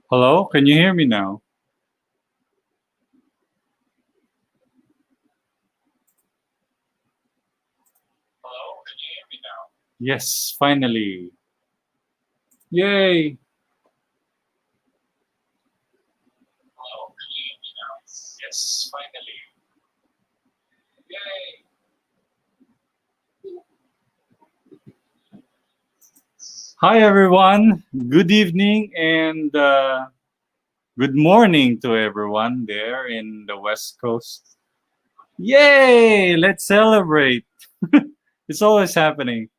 Hello, can you hear me now? Yes, finally. Yay! Hi, everyone. Good evening and good morning to everyone there in the West Coast. Yay! Let's celebrate. It's always happening.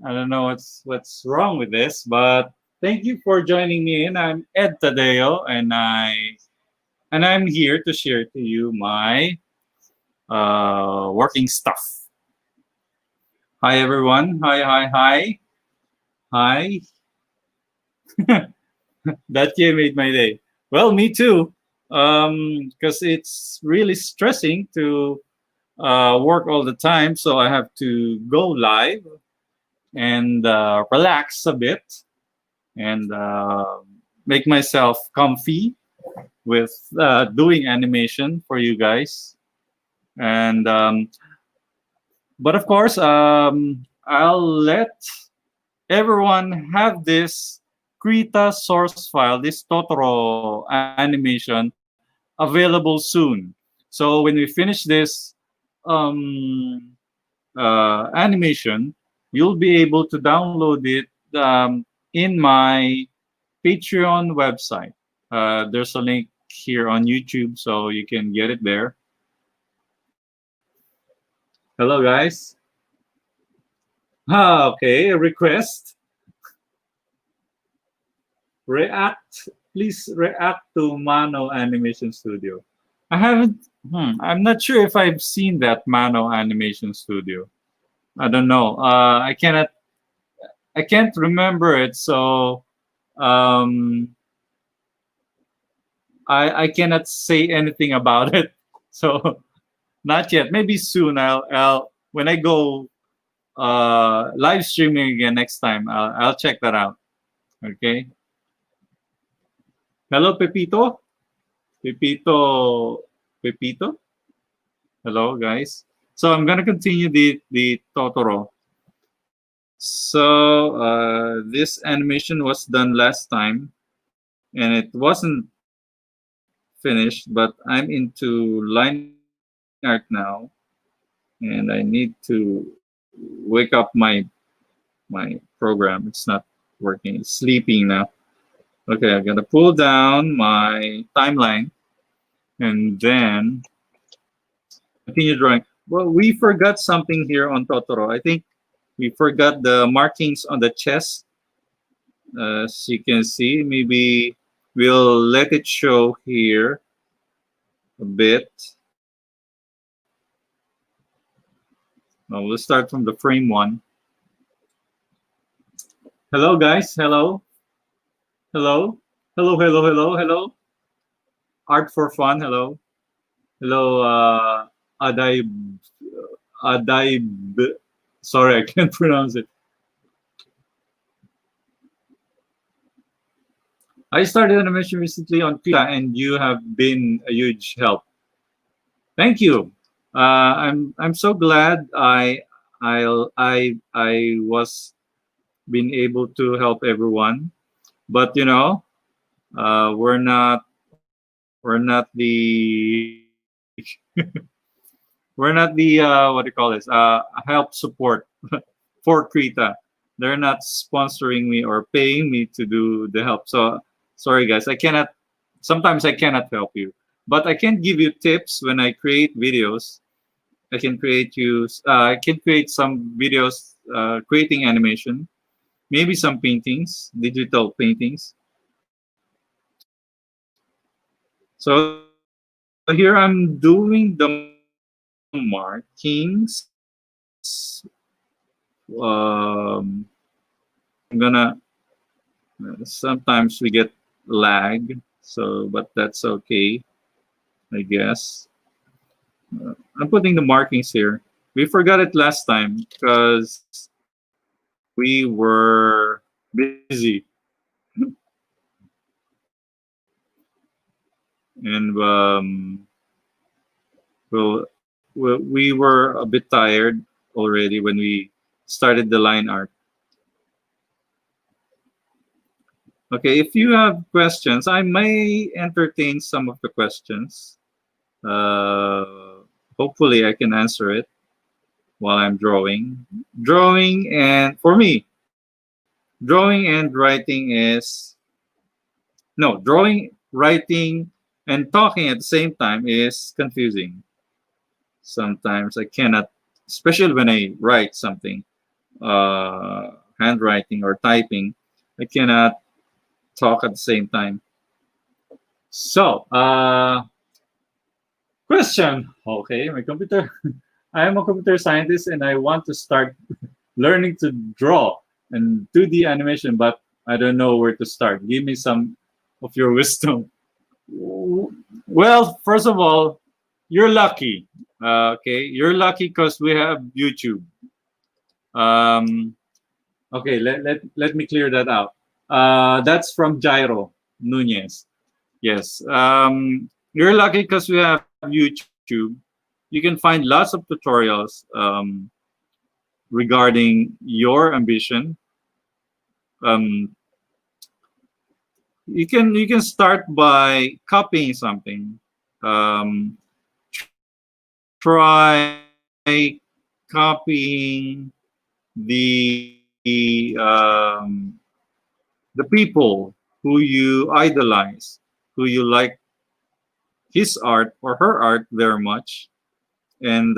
I don't know what's wrong with this, but thank you for joining me in. I'm Ed Tadeo, and I'm here to share to you my working stuff. Hi, everyone. Hi. Hi. That year made my day. Well, me too. Because it's really stressing to work all the time, so I have to go live and relax a bit and make myself comfy with doing animation for you guys. And but of course, I'll let everyone have this Krita source file, this Totoro animation available soon. So when we finish this animation, you'll be able to download it in my Patreon website. There's a link here on YouTube, so you can get it there. Hello, guys. Okay, a request. React, please react to Mano Animation Studio. I haven't. I'm not sure if I've seen that Mano Animation Studio. I don't know. I cannot. I can't remember it, so um, I cannot say anything about it. So not yet. Maybe soon. I'll when I go live streaming again next time. I'll check that out. Okay. Hello, Pepito. Pepito. Pepito. Hello, guys. So I'm gonna continue the Totoro. So this animation was done last time, and it wasn't finished, but I'm into line art now, and I need to wake up my program. It's not working. It's sleeping now. Okay, I'm gonna pull down my timeline and then continue drawing. Well, we forgot something here on Totoro. I think we forgot the markings on the chest. As you can see, maybe we'll let it show here a bit. Now we'll start from the frame one. Hello, guys. Hello. Hello. Hello. Art for fun. Hello. Hello, Aday. Aday. Sorry, I can't pronounce it. I started animation recently on Krita, and you have been a huge help. Thank you. I'm so glad I was being able to help everyone. But you know, we're not the we're not the what do you call this help support for Krita. They're not sponsoring me or paying me to do the help. So sorry guys, I cannot. Sometimes I cannot help you, but I can give you tips when I create videos. I can create some videos creating animation, maybe some paintings, digital paintings. So here I'm doing the markings. I'm gonna sometimes we get lag, so but that's okay, I guess. I'm putting the markings here. We forgot it last time because we were busy. and we were a bit tired already when we started the line art. Okay, if you have questions, I may entertain some of the questions. Uh, Hopefully, I can answer it while I'm drawing. Drawing and for me, drawing and writing is no drawing, writing, and talking at the same time is confusing. Sometimes I cannot, especially when I write something, handwriting or typing, I cannot talk at the same time. So, question. Okay, my computer. I am a computer scientist and I want to start learning to draw and 2D animation, but I don't know where to start. Give me some of your wisdom. Well, first of all, you're lucky. Okay, you're lucky because we have YouTube. Um, okay, let me clear that out. That's from Jairo Nunez. Yes. You're lucky because we have YouTube. You can find lots of tutorials regarding your ambition. Um, you can start by copying something. Try copying the the people who you idolize, who you like his art or her art very much, and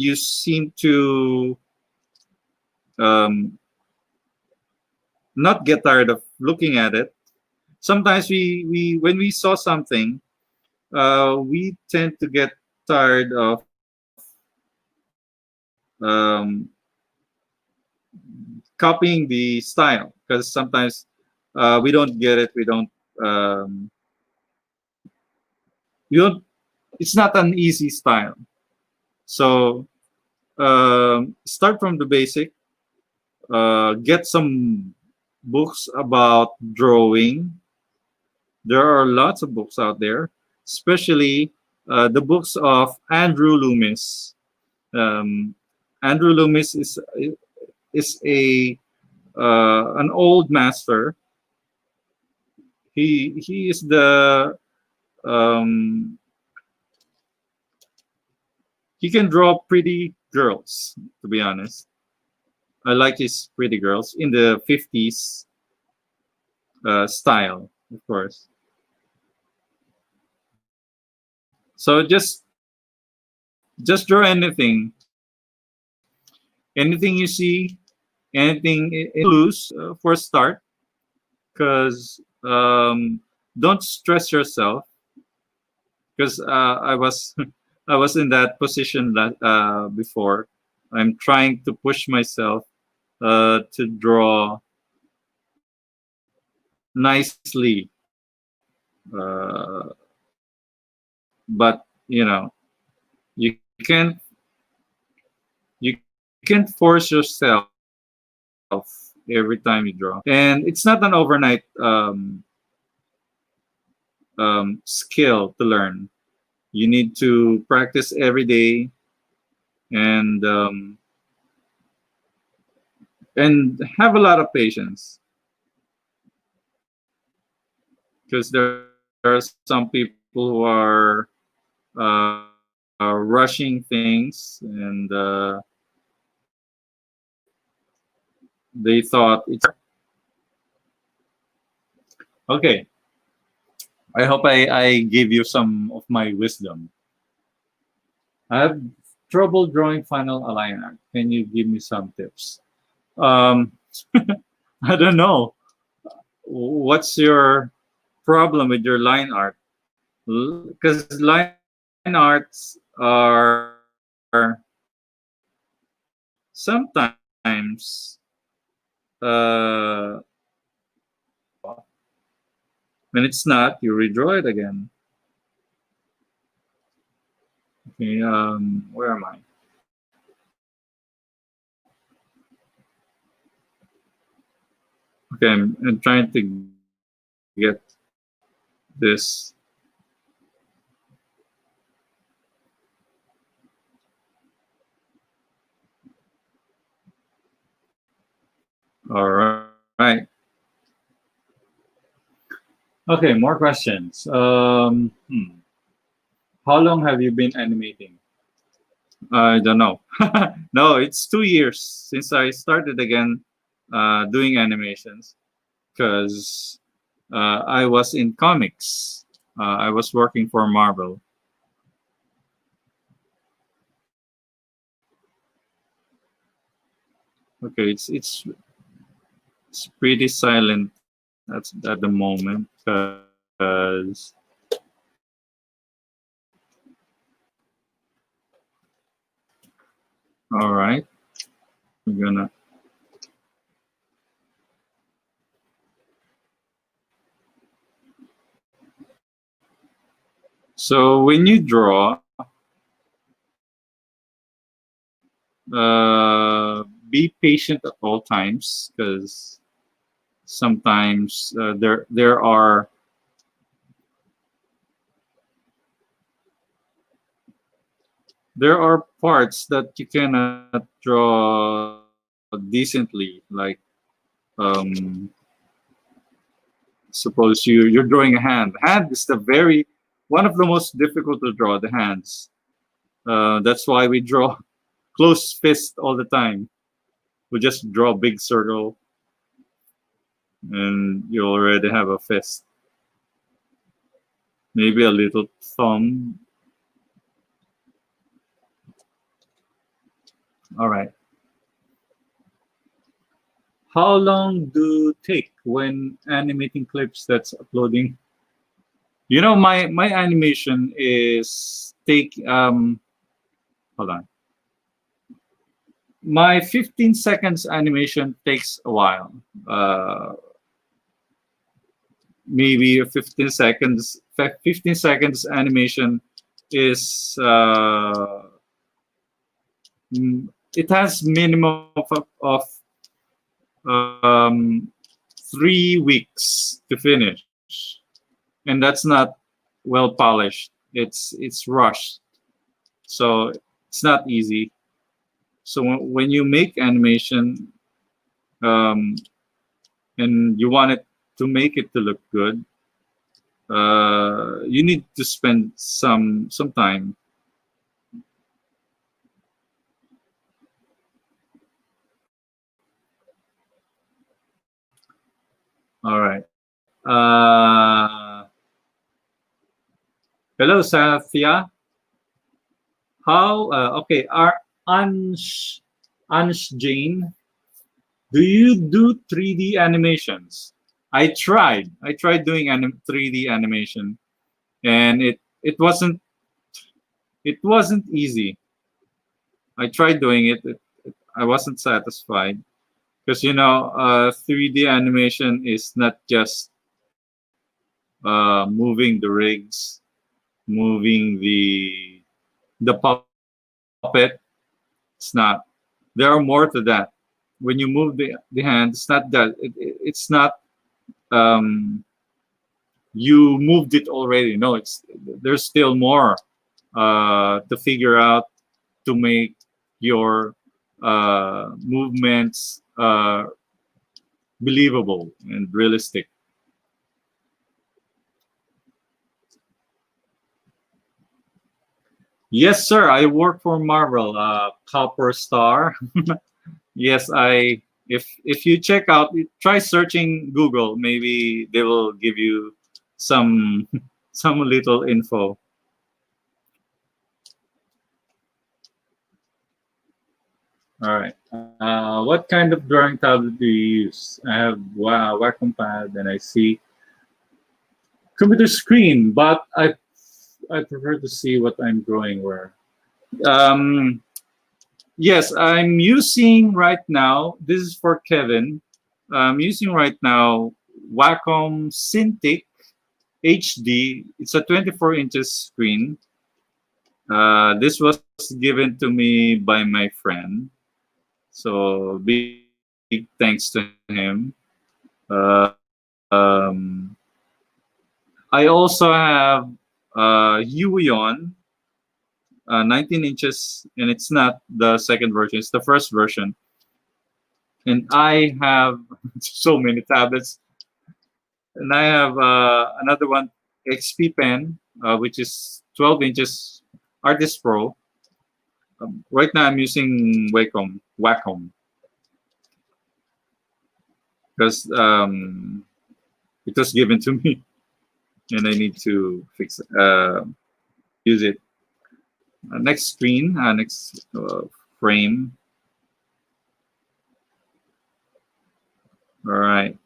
you seem to um, not get tired of looking at it. Sometimes we when we saw something, we tend to get tired of um, copying the style because sometimes we don't get it. Um, we don't. It's not an easy style. So start from the basic. Get some books about drawing. There are lots of books out there, especially the books of Andrew Loomis. Um, Andrew Loomis is a an old master. He is the um, he can draw pretty girls. To be honest, I like his pretty girls in the 50s style, of course. So just draw anything you see, anything loose for a start, because don't stress yourself. Because I was I was in that position that before. I'm trying to push myself to draw nicely, but you can't force yourself every time you draw, and it's not an overnight skill to learn. You need to practice every day and have a lot of patience because there are some people who are rushing things and they thought it's okay. I hope I gave you some of my wisdom. I have trouble drawing final aligner. Can you give me some tips? Um, I don't know. What's your problem with your line art? Because line arts are sometimes when it's not, you redraw it again. Okay, where am I? Okay, I'm trying to get this All right. Okay, more questions. How long have you been animating? I don't know. No, it's 2 years since I started again doing animations because I was in comics. I was working for Marvel. Okay, it's pretty silent at the moment because all right, we're gonna. So when you draw, be patient at all times because sometimes there are parts that you cannot draw decently. Like um, suppose you're drawing a hand. Hand is the very one of the most difficult to draw. The hands. That's why we draw closed fist all the time. We just draw a big circle, and you already have a fist. Maybe a little thumb. All right. How long do take when animating clips that's uploading? My animation is take hold on. My 15 seconds animation takes a while. Uh, Maybe a 15 seconds animation is it has minimum of um, 3 weeks to finish, and that's not well polished. It's rushed, so it's not easy. So when you make animation um, and you want it to make it to look good, you need to spend some time. All right. Hello, Sathya. How? Okay. Ansh Jane, do you do 3D animations? I tried doing 3D animation, and it wasn't easy. I tried doing it. I wasn't satisfied because 3D animation is not just moving the rigs, moving the puppet. It's not. There are more to that. When you move the hand, it's not that. It's not. Um, you moved it already. No, there's still more to figure out to make your movements believable and realistic. Yes, sir. I work for Marvel, Copper Star. Yes, I. If you check out, try searching Google. Maybe they will give you some some little info. All right. What kind of drawing tablet do you use? I have Wacom Pad, and I see computer screen, but I prefer to see what I'm drawing where. Um, yes, I'm using right now. This is for Kevin. I'm using right now Wacom Cintiq HD. It's a 24 inches screen. This was given to me by my friend. So big thanks to him. Um, I also have Huion, 19 inches, and it's not the second version; it's the first version. and I have so many tablets, and I have another one XP pen, which is 12 inches Artist Pro. Right now, I'm using Wacom, because it was given to me, and I need to use it. Next screen, next frame. All right.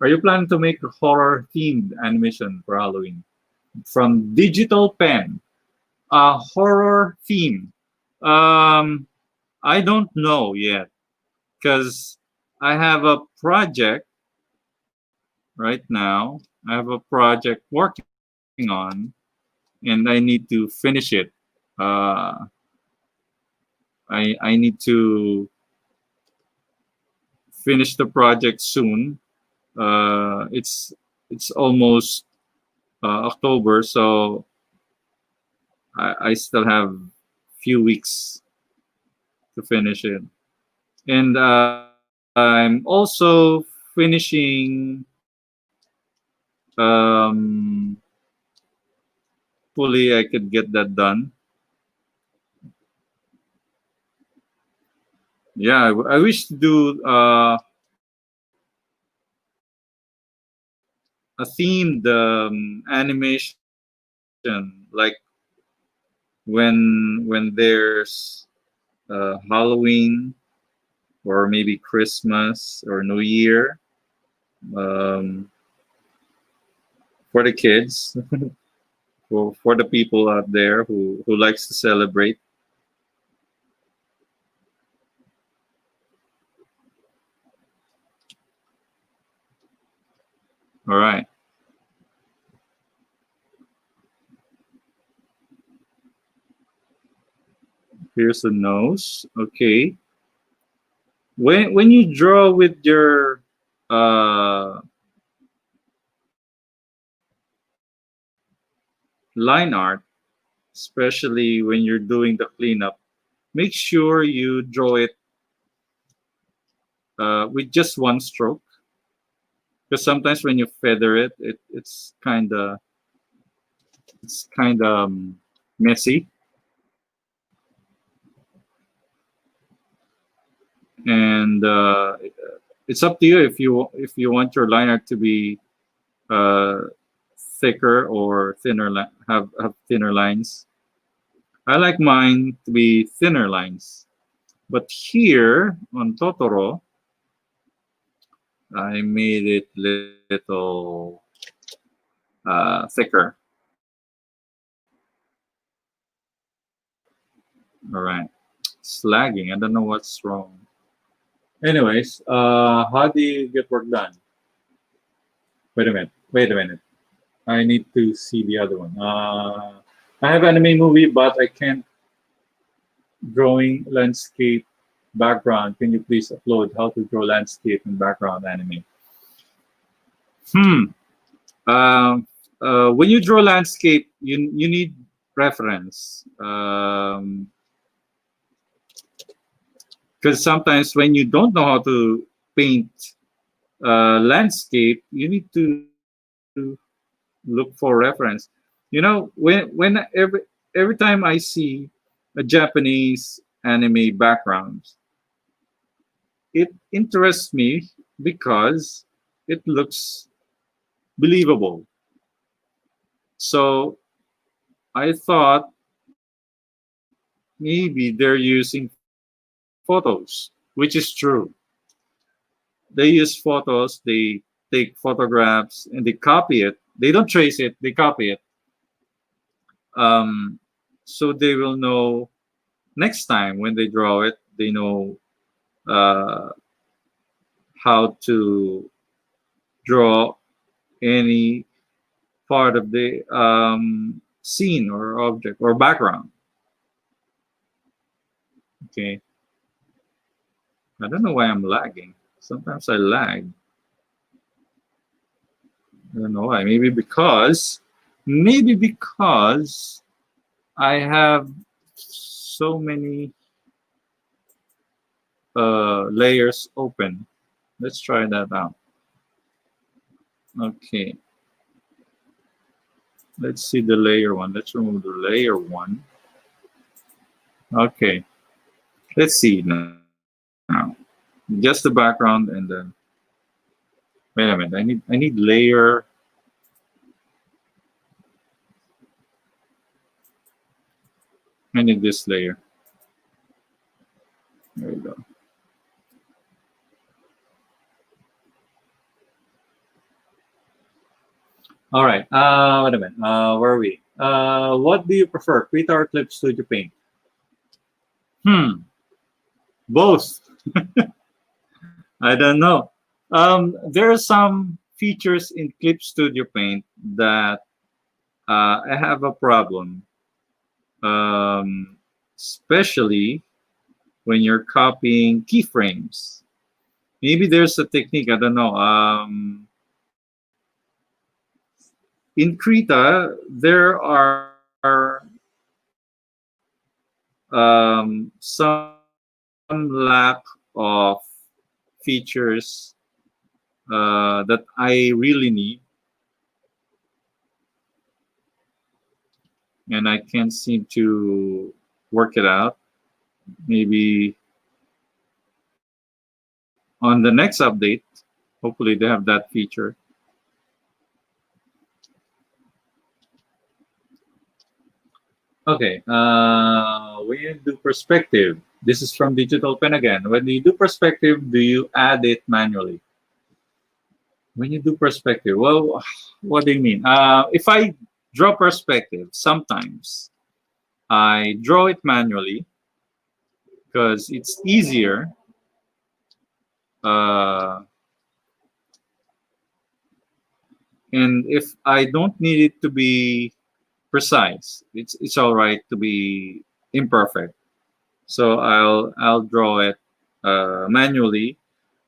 Are you planning to make a horror themed animation for Halloween? From Digital Pen, a horror theme. Um, I don't know yet, because I have a project right now. I have a project working on, and I need to finish it. Uh, I need to finish the project soon. It's almost October, so I still have few weeks to finish it. And I'm also finishing um, hopefully I could get that done. Yeah, I wish to do a themed animation, like when there's Halloween, or maybe Christmas or New Year, um, for the kids, for the people out there who likes to celebrate. All right, here's the nose. Okay, when you draw with your uh, line art, especially when you're doing the cleanup, make sure you draw it with just one stroke. Because sometimes when you feather it, it's kind of messy, and it's up to you if you want your line art to be uh, thicker or thinner, have thinner lines. I like mine to be thinner lines, but here on Totoro, I made it little thicker. All right, it's lagging. I don't know what's wrong. Anyways, how do you get work done? Wait a minute. Wait a minute. I need to see the other one. I have anime movie, but I can't drawing landscape background. Can you please upload how to draw landscape and background anime? Hmm. Um, when you draw landscape, you need reference. Because sometimes when you don't know how to paint landscape, you need to look for reference. When every time I see a Japanese anime background, it interests me because it looks believable. So I thought maybe they're using photos, which is true. They use photos, they take photographs, and they copy it. They don't trace it, they copy it. Um, so they will know next time when they draw it, they know uh, how to draw any part of the scene or object or background. Okay, I don't know why I'm lagging. Sometimes I lag. I don't know why. Maybe because I have so many layers open. Let's try that out. Okay, let's see the layer one. Let's remove the layer one. Okay, let's see now. Just the background and then wait a minute. I need layer. I need this layer. There we go. All right. Wait a minute. Where are we? What do you prefer, Krita or Clip Studio Paint? Both. I don't know. There are some features in Clip Studio Paint that I have a problem, especially when you're copying keyframes. Maybe there's a technique. I don't know. In Krita, there are some lack of features that I really need, and I can't seem to work it out. Maybe on the next update, hopefully they have that feature. Okay, when you do perspective, this is from Digital Pen again. When you do perspective, do you add it manually? When you do perspective, well, what do you mean? If I draw perspective, sometimes I draw it manually because it's easier. Uh, and if I don't need it to be precise, it's all right to be imperfect. So I'll draw it manually.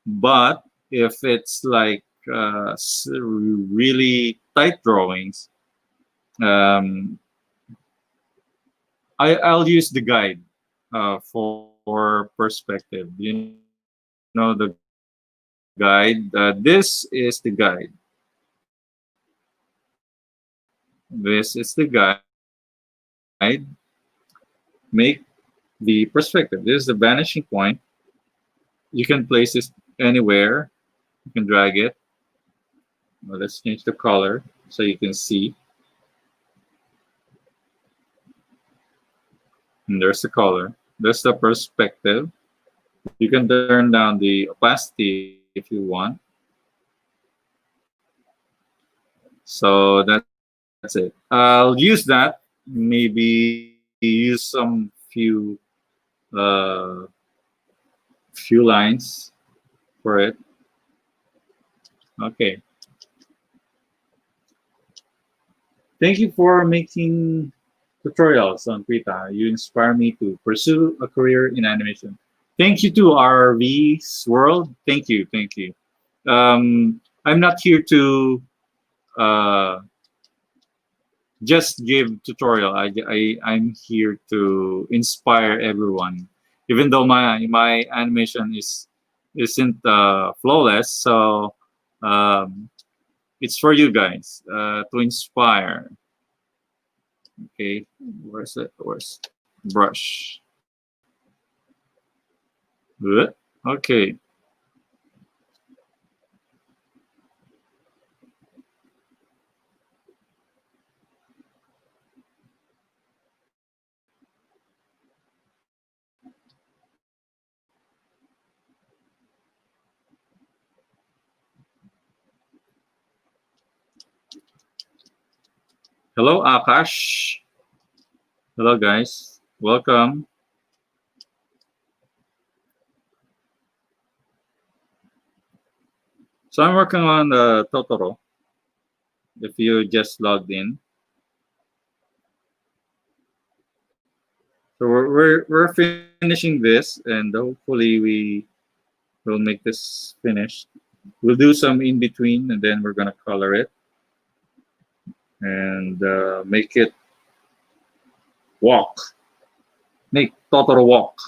But if it's like really tight drawings, um, I'll use the guide for perspective. You know the guide. This is the guide. This is the guide. Make the perspective. This is the vanishing point. You can place this anywhere. You can drag it. Well, let's change the color so you can see. And there's the color. There's the perspective. You can turn down the opacity if you want. So that's it. I'll use that. Maybe use some uh, few lines for it. Okay. Thank you for making tutorials on Krita. You inspire me to pursue a career in animation. Thank you to RV's World. Thank you. Thank you. I'm not here to uh, just give tutorial. I'm here to inspire everyone. Even though my animation isn't flawless, so um, it's for you guys to inspire. Okay, where's it? Where's brush? Good. Okay. Hello, Akash. Hello, guys. Welcome. So I'm working on the Totoro. If you just logged in, so we're finishing this, and hopefully we will make this finished. We'll do some in between, and then we're gonna color it. and make it walk. Make Totoro walk.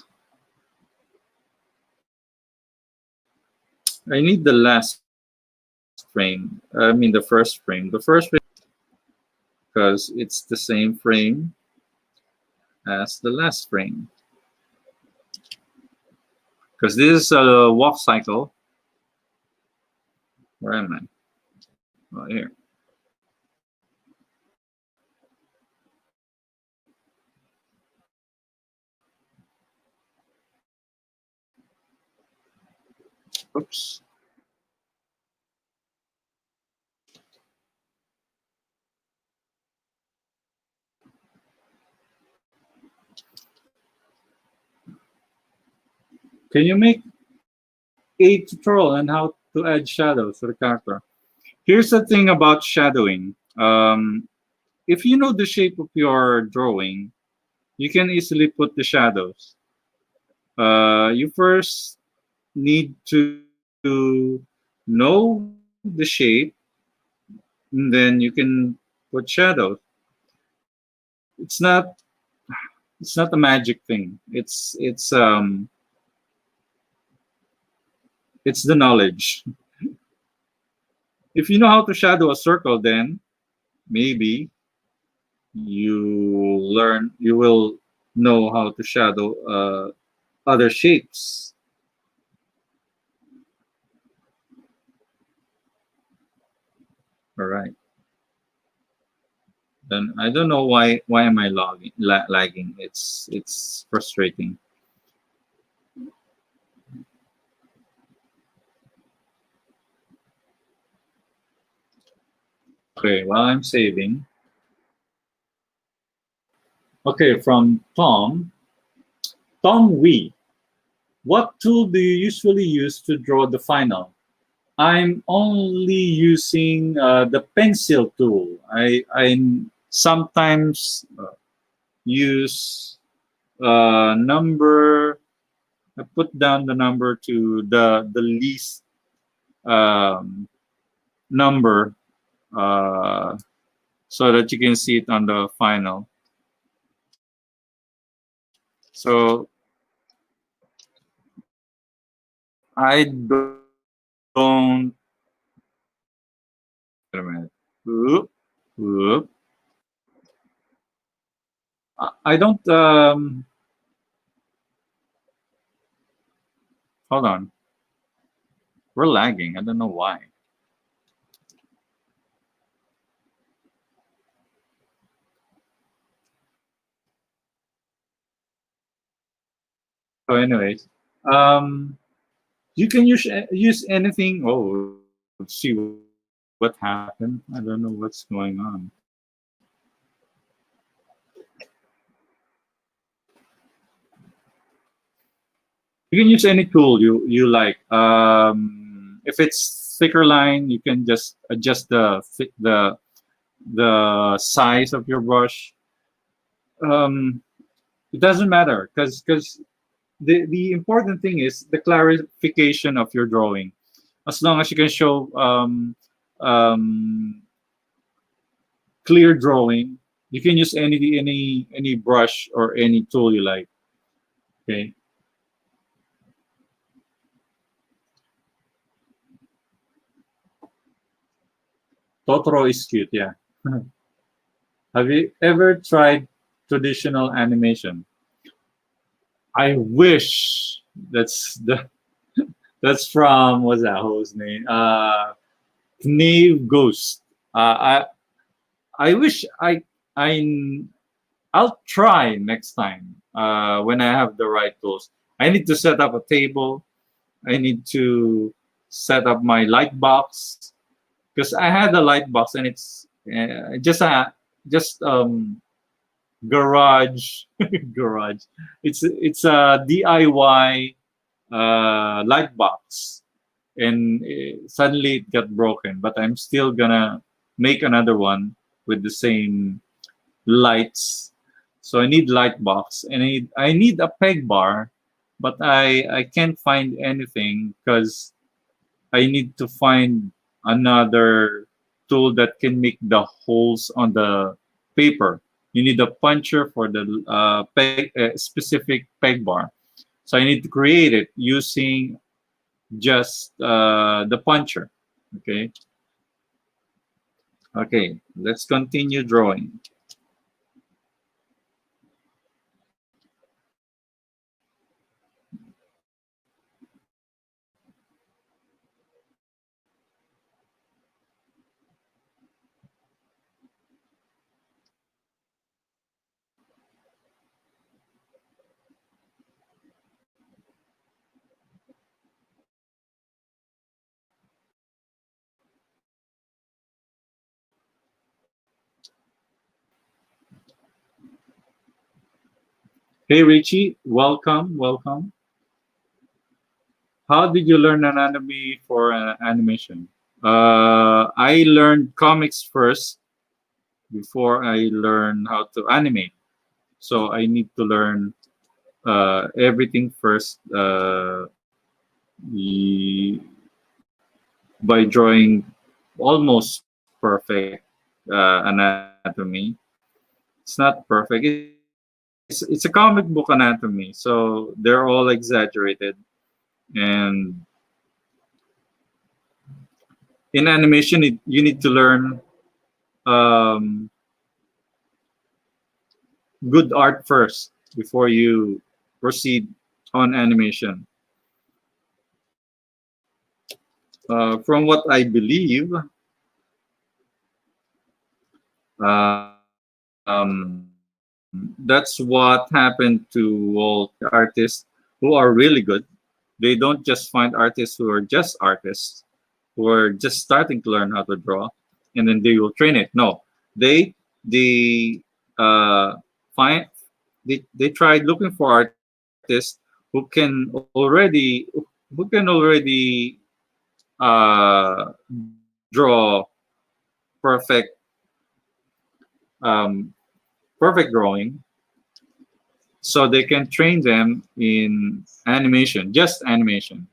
I need the last frame. I mean the first frame. The first frame because it's the same frame as the last frame. Because this is a walk cycle. Where am I? Oh, here. Oops. Can you make a tutorial on how to add shadows to the character? Here's the thing about shadowing. If you know the shape of your drawing, you can easily put the shadows. You first need to know the shape, and then you can put shadows. It's not it's not a magic thing. It's the knowledge. If you know how to shadow a circle, then maybe you will know how to shadow other shapes. All right. Then I don't know why am I lagging. It's frustrating. Okay, while I'm saving. Okay, from Tom Wee. What tool do you usually use to draw the final? I'm only using the pencil tool. I sometimes use number. I put down the number to the least um, number so that you can see it on the final. So I don't. Wait a minute. Oop, oop. I don't. Hold on. We're lagging. I don't know why. So, anyways, um, you can use anything. Oh, let's see what happened. I don't know what's going on. You can use any tool you like. If it's thicker line, you can just adjust the size of your brush. Um, it doesn't matter because the important thing is the clarification of your drawing. As long as you can show um, clear drawing, you can use any brush or any tool you like. Okay. Totoro is cute, yeah. Have you ever tried traditional animation? I wish that's from what's that whose name? Knave Ghost. I wish I I'll try next time when I have the right tools. I need to set up a table. I need to set up my light box because I had a light box and it's just garage garage. It's a DIY light box, and suddenly it got broken. But I'm still gonna make another one with the same lights. So I need light box, and I need a peg bar, but I can't find anything because I need to find another tool that can make the holes on the paper. You need a puncher for the specific peg bar. So I need to create it using just the puncher. Okay. Okay. Let's continue drawing. Hey Richie, welcome, welcome. How did you learn anatomy for animation? I learned comics first before I learn how to animate. So I need to learn everything first by drawing almost perfect anatomy. It's not perfect. It's a comic book anatomy, so they're all exaggerated. And in animation, you need to learn um, good art first before you proceed on animation. From what I believe, that's what happened to all artists who are really good. They don't just find artists who are just artists, who are just starting to learn how to draw, and then they will train it. No, they find they tried looking for artists who can already draw perfect um, perfect drawing, so they can train them in animation, just animation.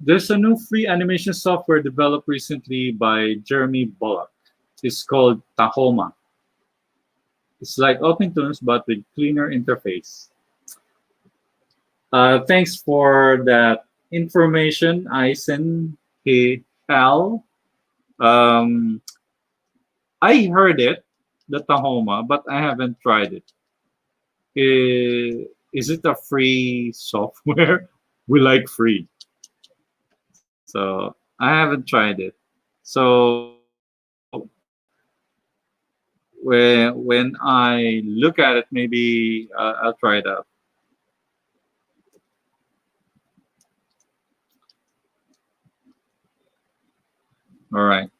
There's a new free animation software developed recently by Jeremy Bullock. It's called Tahoma. It's like OpenTunes but with cleaner interface. Thanks for that information, Eisen Hal. Um, I heard it, the Tahoma, but I haven't tried it. Is it a free software? We like free. So I haven't tried it. So when I look at it, maybe I'll try it out. All right.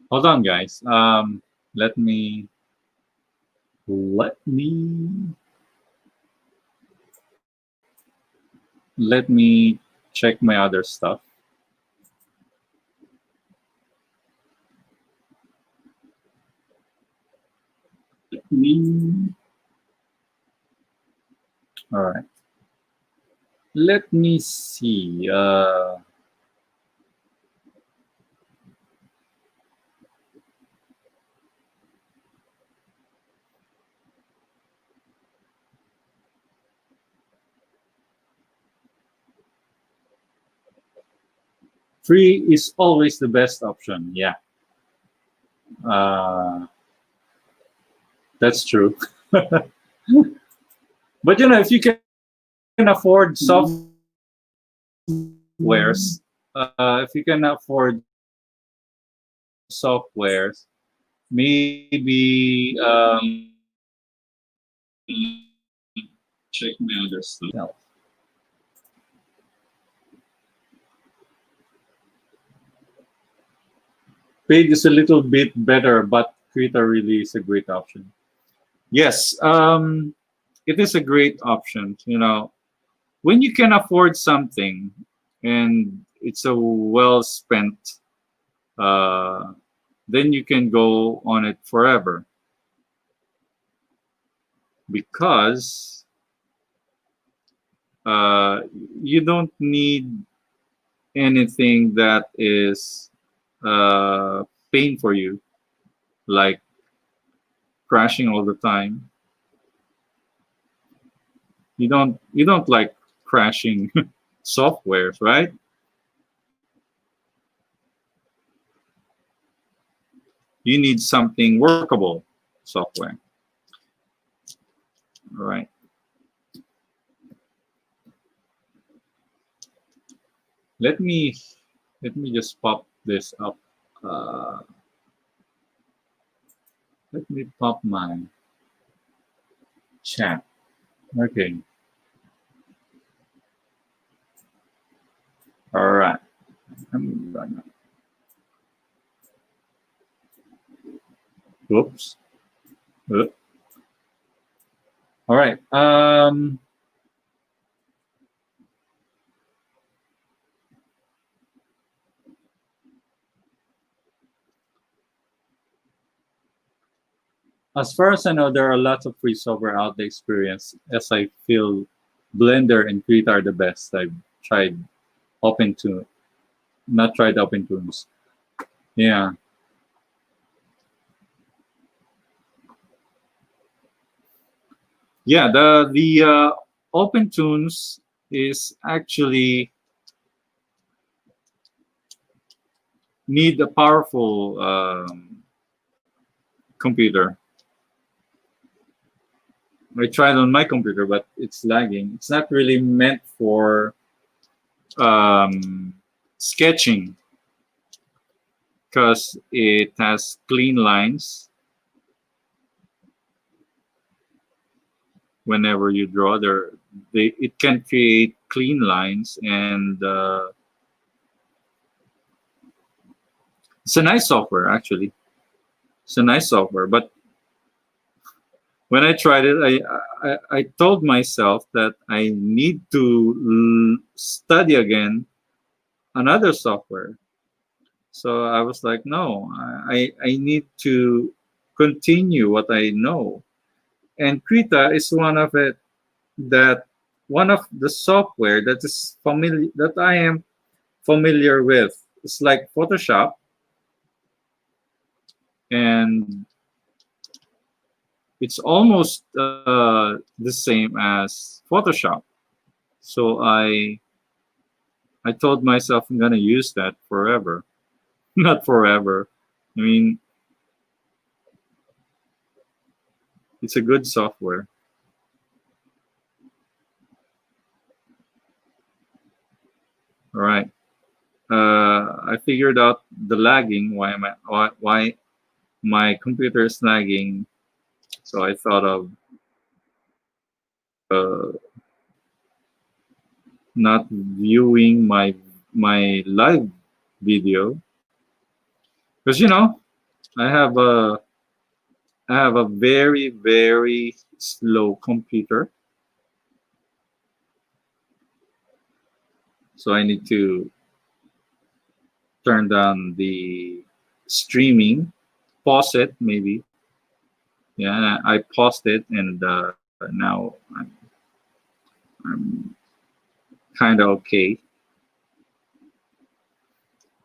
Hold on, guys. Let me let me let me check my other stuff. Me. All right. Let me see. Free is always the best option. Yeah. Uh, that's true. But if you can afford softwares, if you can afford softwares, maybe check my other stuff. Paid is a little bit better, but Krita really is a great option. Yes, it is a great option. when you can afford something and it's a well spent, uh, then you can go on it forever, because uh, you don't need anything that is pain for you, like crashing all the time. You don't like crashing softwares, right? You need something workable software. All right. Let me just pop this up. Uh, Let me pop my chat. Okay. All right. I'm gonna. Whoops. Uh, All right. As far as I know, there are lots of free software out there experience. As I feel, Blender and Krita are the best. I've tried OpenTune, not tried OpenTunes. Yeah, yeah. The OpenTunes is actually need a powerful computer. I tried on my computer, but it's lagging. It's not really meant for sketching, because it has clean lines. Whenever you draw, it can create clean lines, and it's a nice software actually. It's a nice software, but when I tried it, I told myself that I need to study again another software. So I was like, no, I need to continue what I know. And Krita is one of it, that one of the software that is familiar, that I am familiar with. It's like Photoshop, and it's almost the same as Photoshop. So I told myself I'm gonna use that forever. Not forever. I mean, it's a good software. All right. I figured out the lagging. Why my computer is lagging? So I thought of uh, not viewing my live video, because I have a very very slow computer, so I need to turn down the streaming, pause it maybe. Yeah, I paused it, and now I'm kind of okay.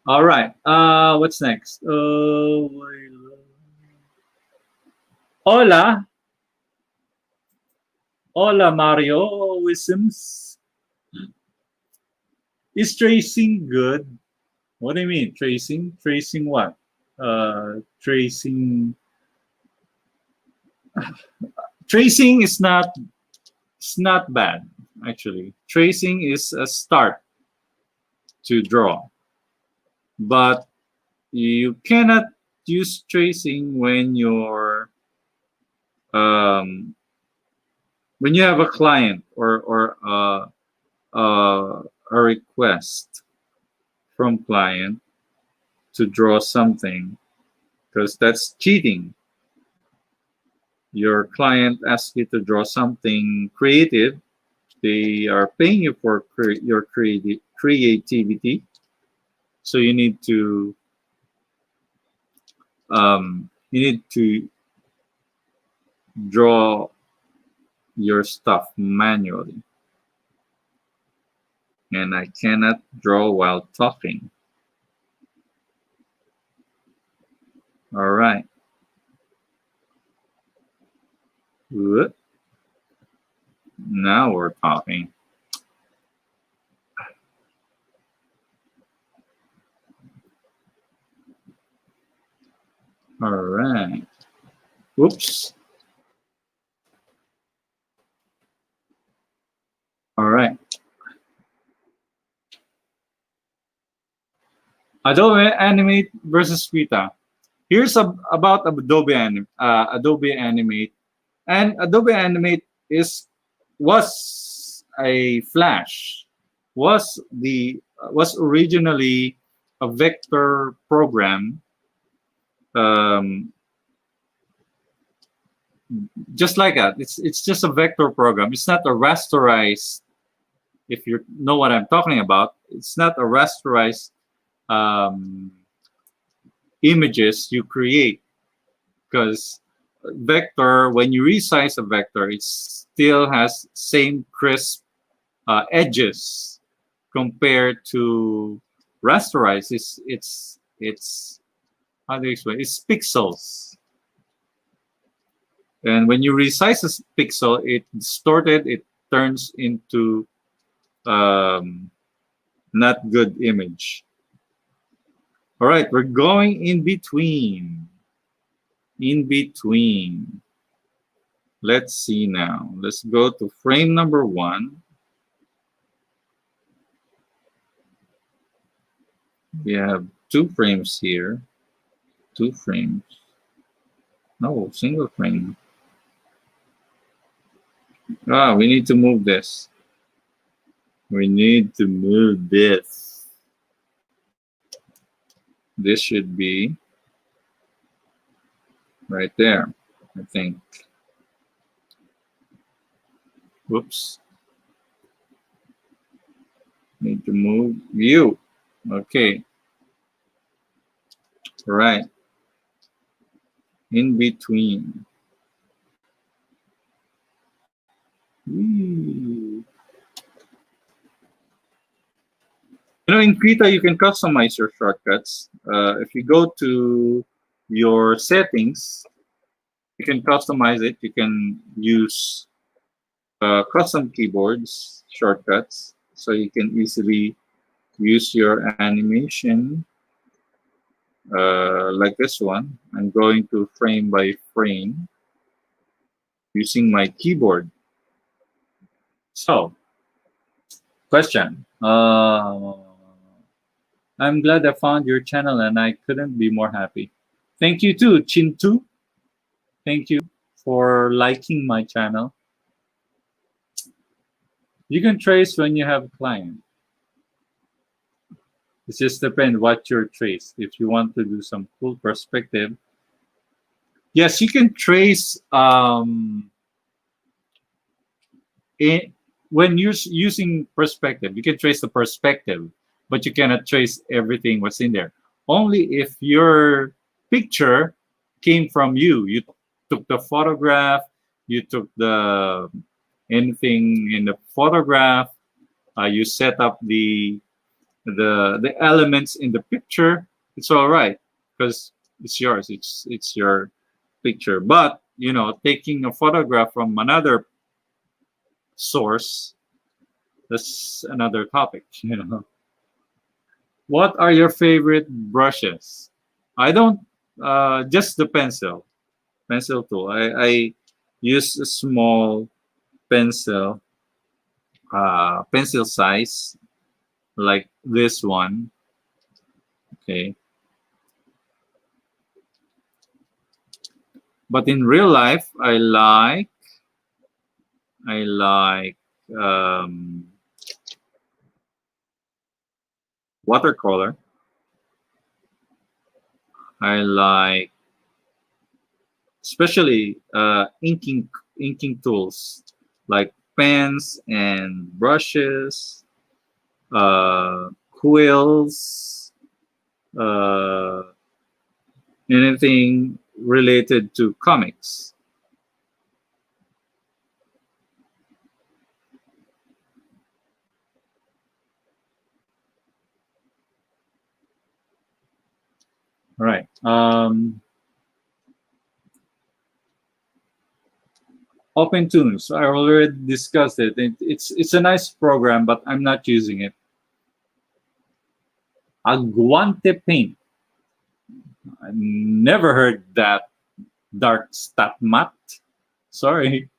All right. What's next? Hola, hola, Mario Wisms. Is tracing good? What do you mean tracing? Tracing what? Tracing. Tracing is not. It's not bad actually. Tracing is a start to draw, but you cannot use tracing um, when you have a client, or a request from client to draw something, because that's cheating. Your client asks you to draw something creative, They are paying you for your creativity, so you need to draw your stuff manually, and I cannot draw while talking. All right. Whoop. Now we're talking. All right. Whoops. All right. Adobe Animate versus Krita. Here's about Adobe Animate, and Adobe Animate was a Flash, was originally a vector program, um, just like that. It's just a vector program. It's not a rasterized. If you know what I'm talking about, it's not a rasterized um, images you create, because vector, when you resize a vector, it still has same crisp edges compared to rasterized. It's how do you explain? It's pixels, and when you resize a pixel, it distorted. It turns into um, not good image. All right, we're going in between. In between. Let's see now. Let's go to frame number 1. We have 2 frames here. 2 frames. No, single frame. Ah, we need to move this. We need to move this. This should be right there, I think. Whoops. Need to move view. Okay. Right. In between. You know, in Krita, you can customize your shortcuts. If you go to your settings, you can customize it. You can use custom keyboards shortcuts, so you can easily use your animation like this one. I'm going to frame by frame using my keyboard. So, question. I'm glad I found your channel and I couldn't be more happy. Thank you too, Chintu. Thank you for liking my channel. You can trace when you have a client. It just depends what you're traced. If you want to do some cool perspective, yes, you can trace when you're using perspective. You can trace the perspective, but you cannot trace everything what's in there. Only if your picture came from you. You took the photograph. You took the anything in the photograph. You set up the elements in the picture. It's all right because it's yours. It's your picture. But you know, taking a photograph from another source, that's another topic. You know, what are your favorite brushes? I don't just the pencil tool. I use a small pencil, pencil size like this one. Okay, but in real life, I like watercolor. I like especially inking tools like pens and brushes, quills, uh, anything related to comics. All right. Open Tunes. I already discussed it. It's a nice program, but I'm not using it. Aguante Paint. I never heard that. Dark Stat Mat. Sorry.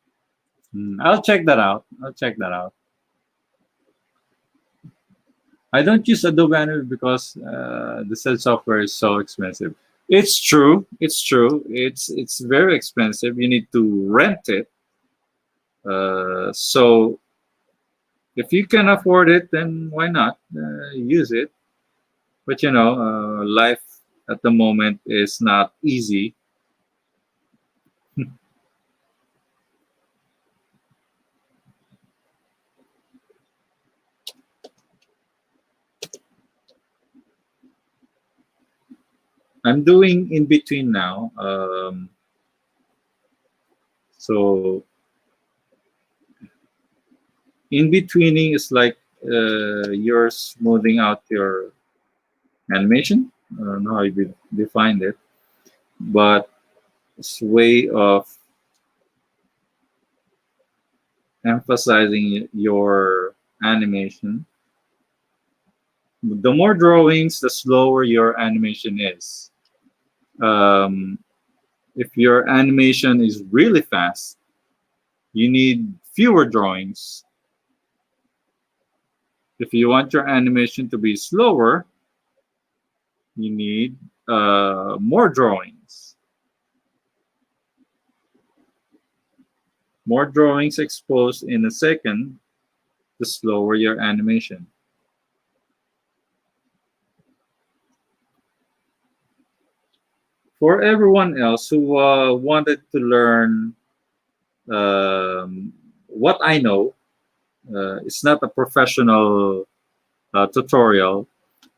I'll check that out. I'll check that out. I don't use Adobe Animate because the said software is so expensive. It's true. It's true. It's very expensive. You need to rent it. So if you can afford it, then why not use it? But life at the moment is not easy. I'm doing in between now. So in betweening is like you're smoothing out your animation. I don't know how you defined it, but it's way of emphasizing your animation. The more drawings, the slower your animation is. Um, if your animation is really fast, you need fewer drawings. If you want your animation to be slower, you need more drawings. More drawings exposed in a second, the slower your animation. For everyone else who wanted to learn what I know, it's not a professional tutorial.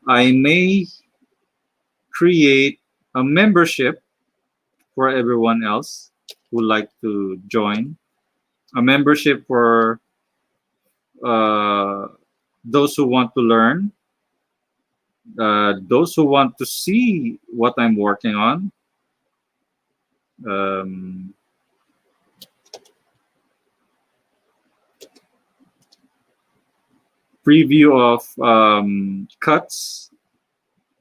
I may create a membership for everyone else who like to join. A membership for uh, those who want to learn, those who want to see what I'm working on. Um, Preview of cuts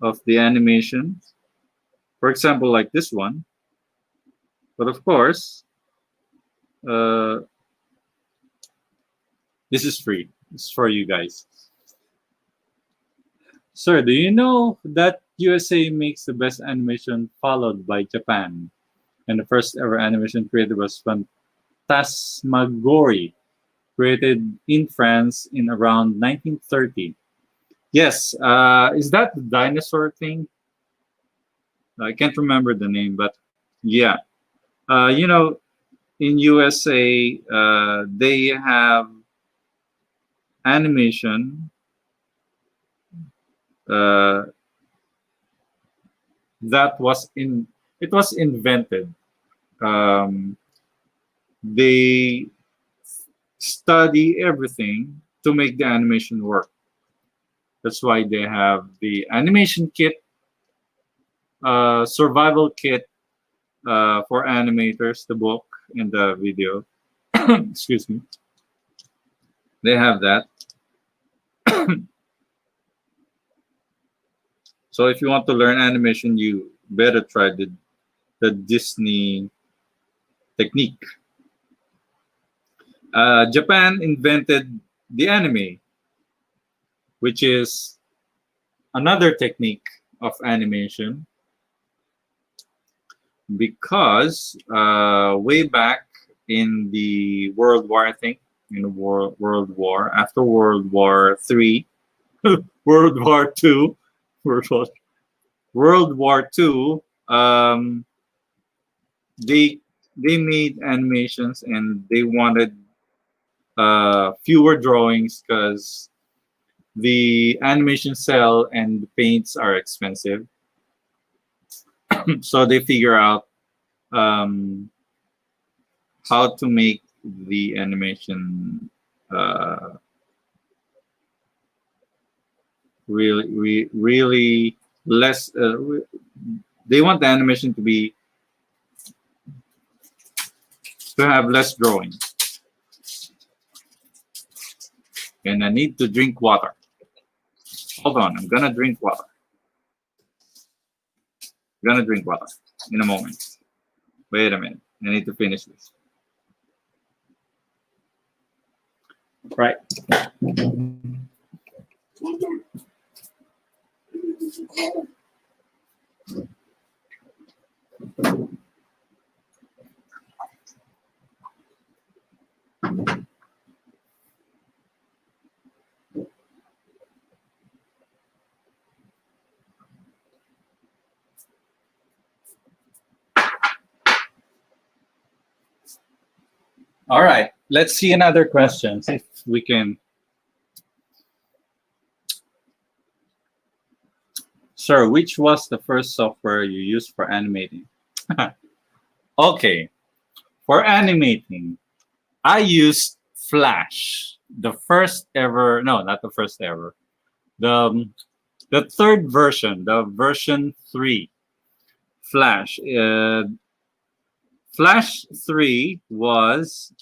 of the animation. For example, like this one. But of course, uh, this is free. It's for you guys. Sir, do you know that USA makes the best animation followed by Japan? And the first ever animation created was Phantasmagorie, created in France in around 1930. Yes, is that the dinosaur thing? I can't remember the name, but yeah. You know, in USA, they have animation uh, that was in it was invented. Um, they study everything to make the animation work. That's why they have the animation kit, survival kit for animators, the book and the video. Excuse me. They have that. So if you want to learn animation, you better try the Disney technique. Japan invented the anime, which is another technique of animation because way back in the World War, I think, in the World War, after World War Three, World War Two, World War, World War Two, they they made animations and they wanted fewer drawings because the animation cell and the paints are expensive. So they figure out um, how to make the animation uh, really less. They want the animation to have less drawing. And I need to drink water. Hold on, I'm gonna drink water. I'm gonna drink water in a moment. Wait a minute. I need to finish this. Right. All right. Let's see another question. See if we can. Sir, which was the first software you used for animating? Okay. For animating, I used Flash. The first ever, no, not the first ever. The third version, the version 3, Flash. Flash 3 was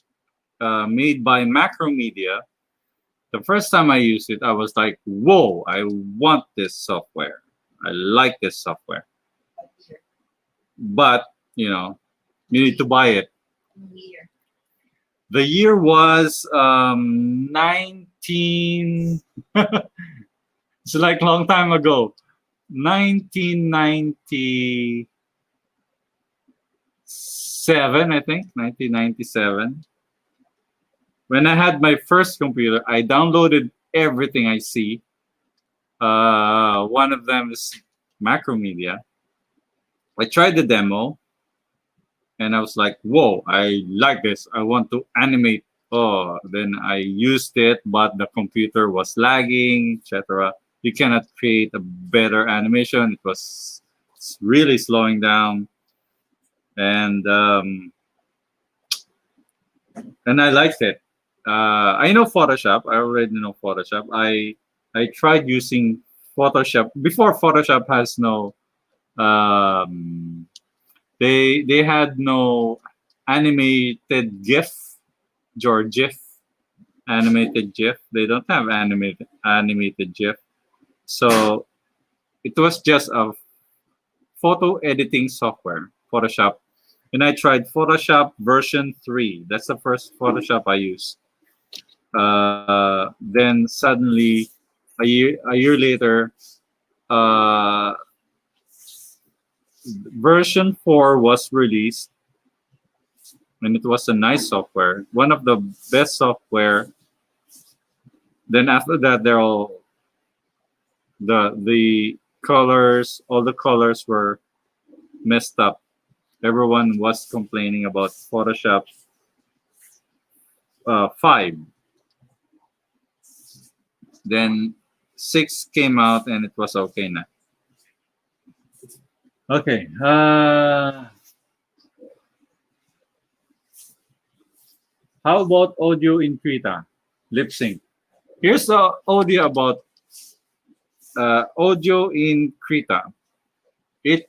made by Macromedia. The first time I used it, I was like, whoa, I want this software. I like this software. But, you know, you need to buy it. The year was 19... It's like a long time ago. 1997, I think. 1997. When I had my first computer, I downloaded everything I see. One of them is Macromedia. I tried the demo, and I was like, whoa, I like this. I want to animate. Oh, then I used it, but the computer was lagging, etc. You cannot create a better animation. It was really slowing down. And I liked it. I know Photoshop. I already know Photoshop. I tried using Photoshop before Photoshop has no. They had no animated GIF or GIF, animated GIF. They don't have animated GIF. So it was just a photo editing software, Photoshop. And I tried Photoshop version 3. That's the first Photoshop I used. Then suddenly, a year later, version 4 was released, and it was a nice software, one of the best software. Then after that, they're all the colors, all the colors were messed up. Everyone was complaining about Photoshop 5. Then 6 came out, and it was okay now. Okay. How about audio in Krita? Lip sync. Here's the audio about audio in Krita. It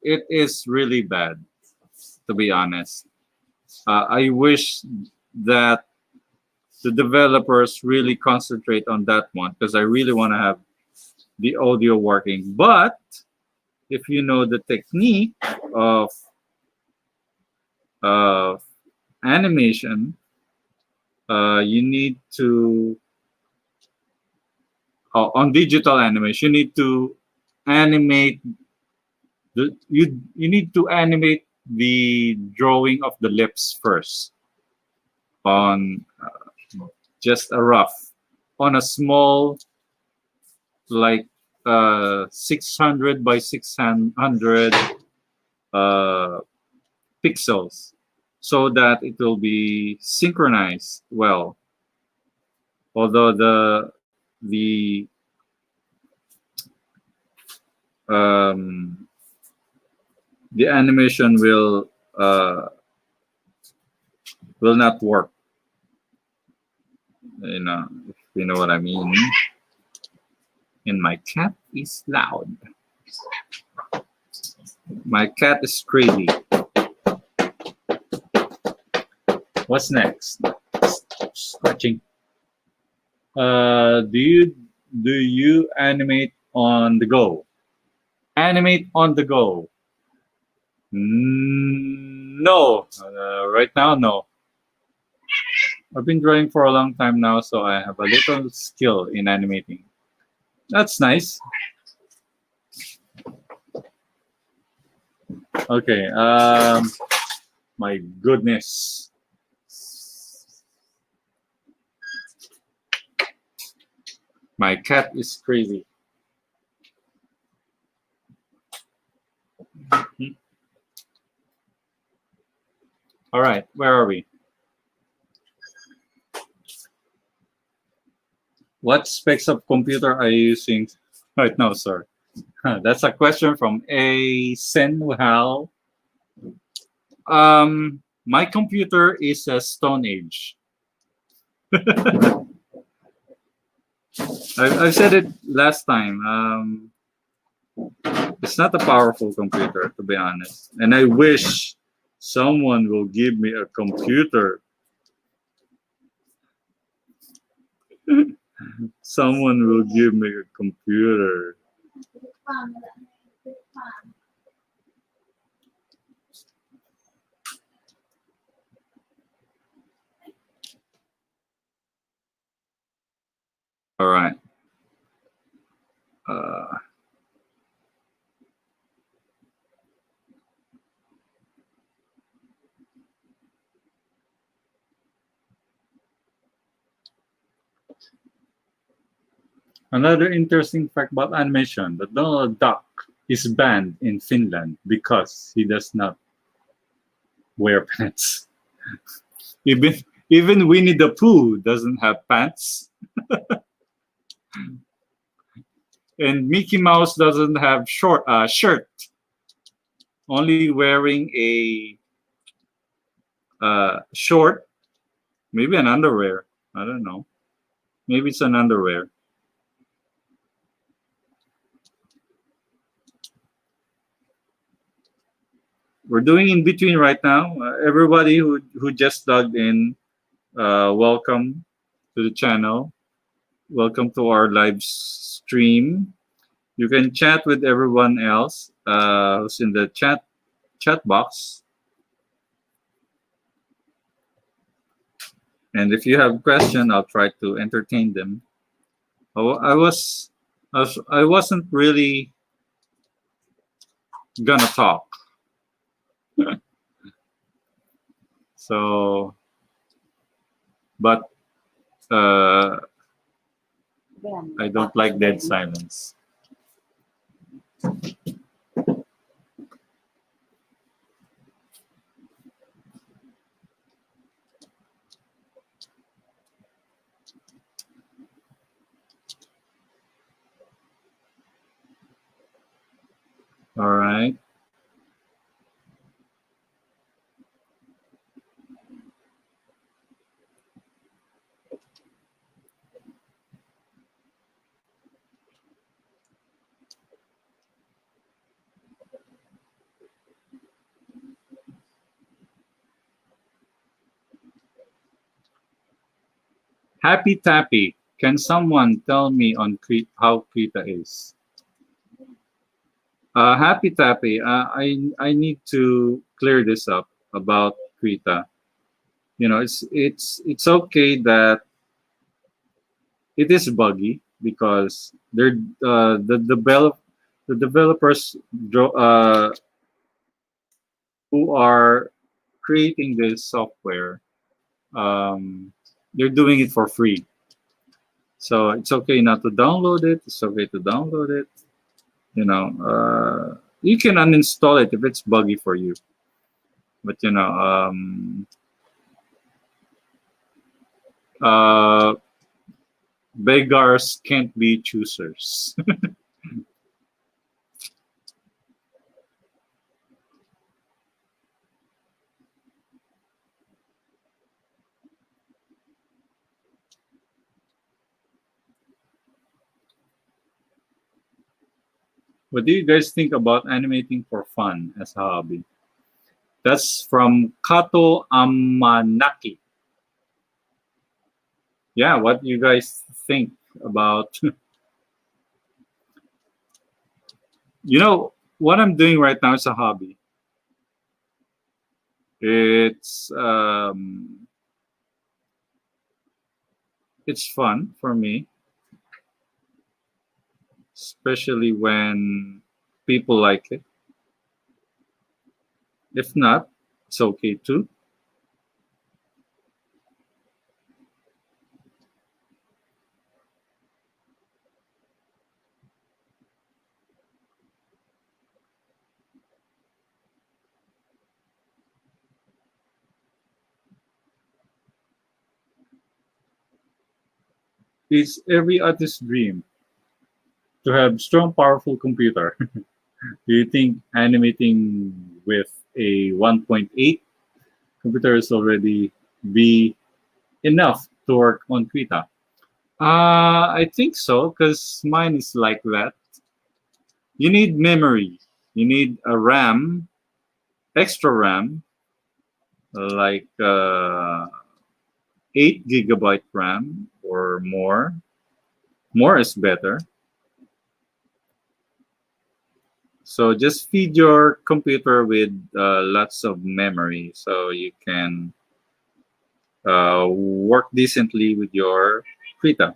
is really bad, to be honest. I wish that the developers really concentrate on that one, because I really want to have the audio working. But if you know the technique of animation, you need to on digital animation, you need to animate you need to animate the drawing of the lips first on just a rough, on a small, like 600 by 600 pixels, so that it will be synchronized well. although the um, the animation will not work. If you know what I mean. And my cat is loud. My cat is crazy. What's next? Scratching. Do you animate on the go? Animate on the go. No. Right now, no. I've been drawing for a long time now, so I have a little skill in animating. That's nice. Okay. My goodness. My cat is crazy. All right, where are we? What specs of computer are you using right now, sir? That's a question from a Senwal. My computer is a Stone Age. I've said it last time. It's not a powerful computer, to be honest. And I wish someone will give me a computer. Someone will give me a computer. All right. Another interesting fact about animation: the Donald Duck is banned in Finland because he does not wear pants. Even Winnie the Pooh doesn't have pants, and Mickey Mouse doesn't have shirt. Only wearing a short, maybe an underwear. I don't know. Maybe it's an underwear. We're doing in between right now. Everybody who just logged in, welcome to the channel. Welcome to our live stream. You can chat with everyone else who's in the chat box. And if you have questions, I'll try to entertain them. I wasn't really gonna talk. So, but I don't like dead silence. All right. Happy Tappy. Can someone tell me on how Krita is? Happy Tappy. I need to clear this up about Krita. It's okay that it is buggy because the developers who are creating this software, they're doing it for free. So it's okay not to download it. It's okay to download it. You can uninstall it if it's buggy for you. But Beggars can't be choosers. What do you guys think about animating for fun as a hobby? That's from Kato Amanaki. Yeah, what do you guys think about? What I'm doing right now is a hobby. It's it's fun for me, especially when people like it. If not, it's okay too. It's every artist's dream to have strong, powerful computer. Do you think animating with a 1.8 computer is already be enough to work on Krita? I think so, because mine is like that. You need memory. You need a RAM, extra RAM, like 8 GB RAM or more. More is better. So just feed your computer with lots of memory so you can work decently with your Krita.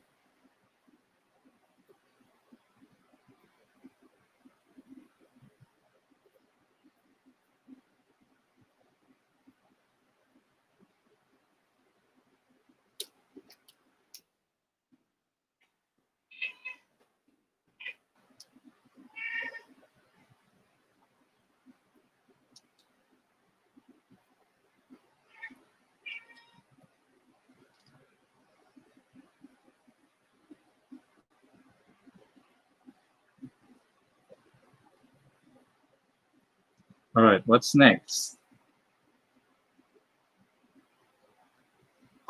All right, what's next?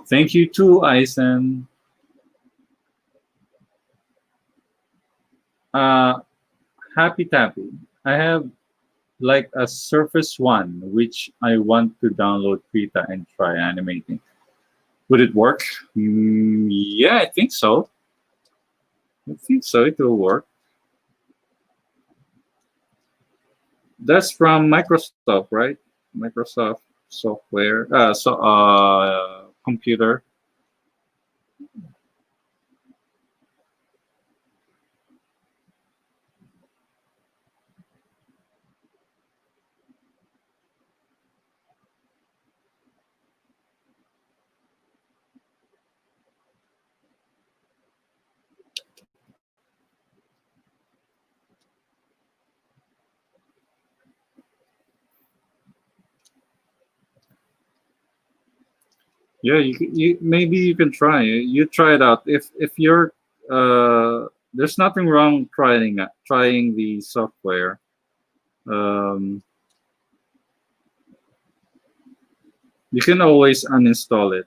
Thank you too, Eisen. Uh, Happy Tappy. I have like a Surface One, which I want to download Krita and try animating. Would it work? Yeah, I think so. I think so. It will work. That's from Microsoft, right? Microsoft software, computer. Yeah, maybe you can try. You try it out. If you're there's nothing wrong trying the software. Um, you can always uninstall it.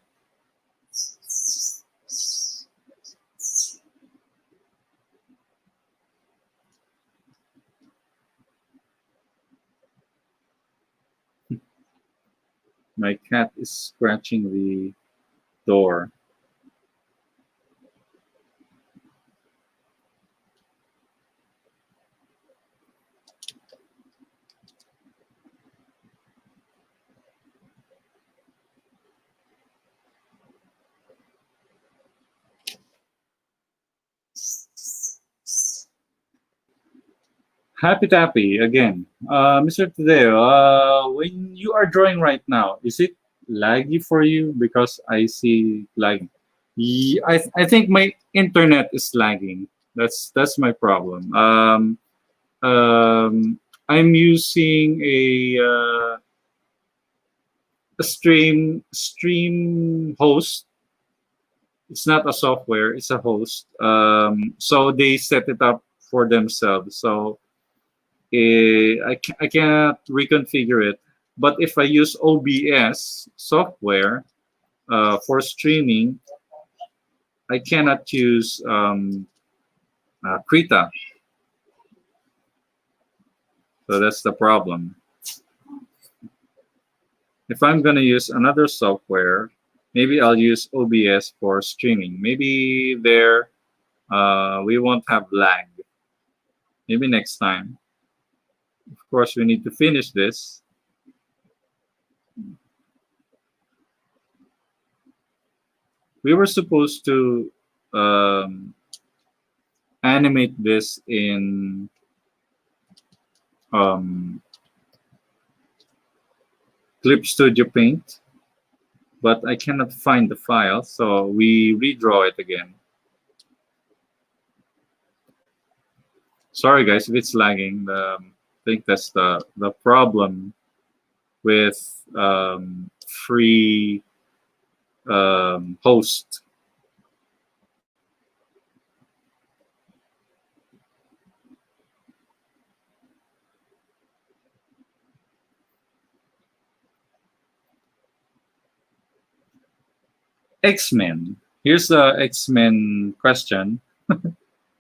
My cat is scratching the door. Happy Tappy again. Mr. Tadeo, when you are drawing right now, is it laggy for you? Because I see lagging. I think my internet is lagging. That's my problem. I'm using a stream host. It's not a software, it's a host. So they set it up for themselves. So I cannot reconfigure it. But if I use OBS software for streaming, I cannot use Krita. So that's the problem. If I'm going to use another software, maybe I'll use OBS for streaming. Maybe there we won't have lag. Maybe next time. Of course, we need to finish this. We were supposed to animate this in um, Clip Studio Paint, but I cannot find the file, so we redraw it again. Sorry guys if it's lagging. I think that's the problem with free host. X-Men. Here's the X-Men question.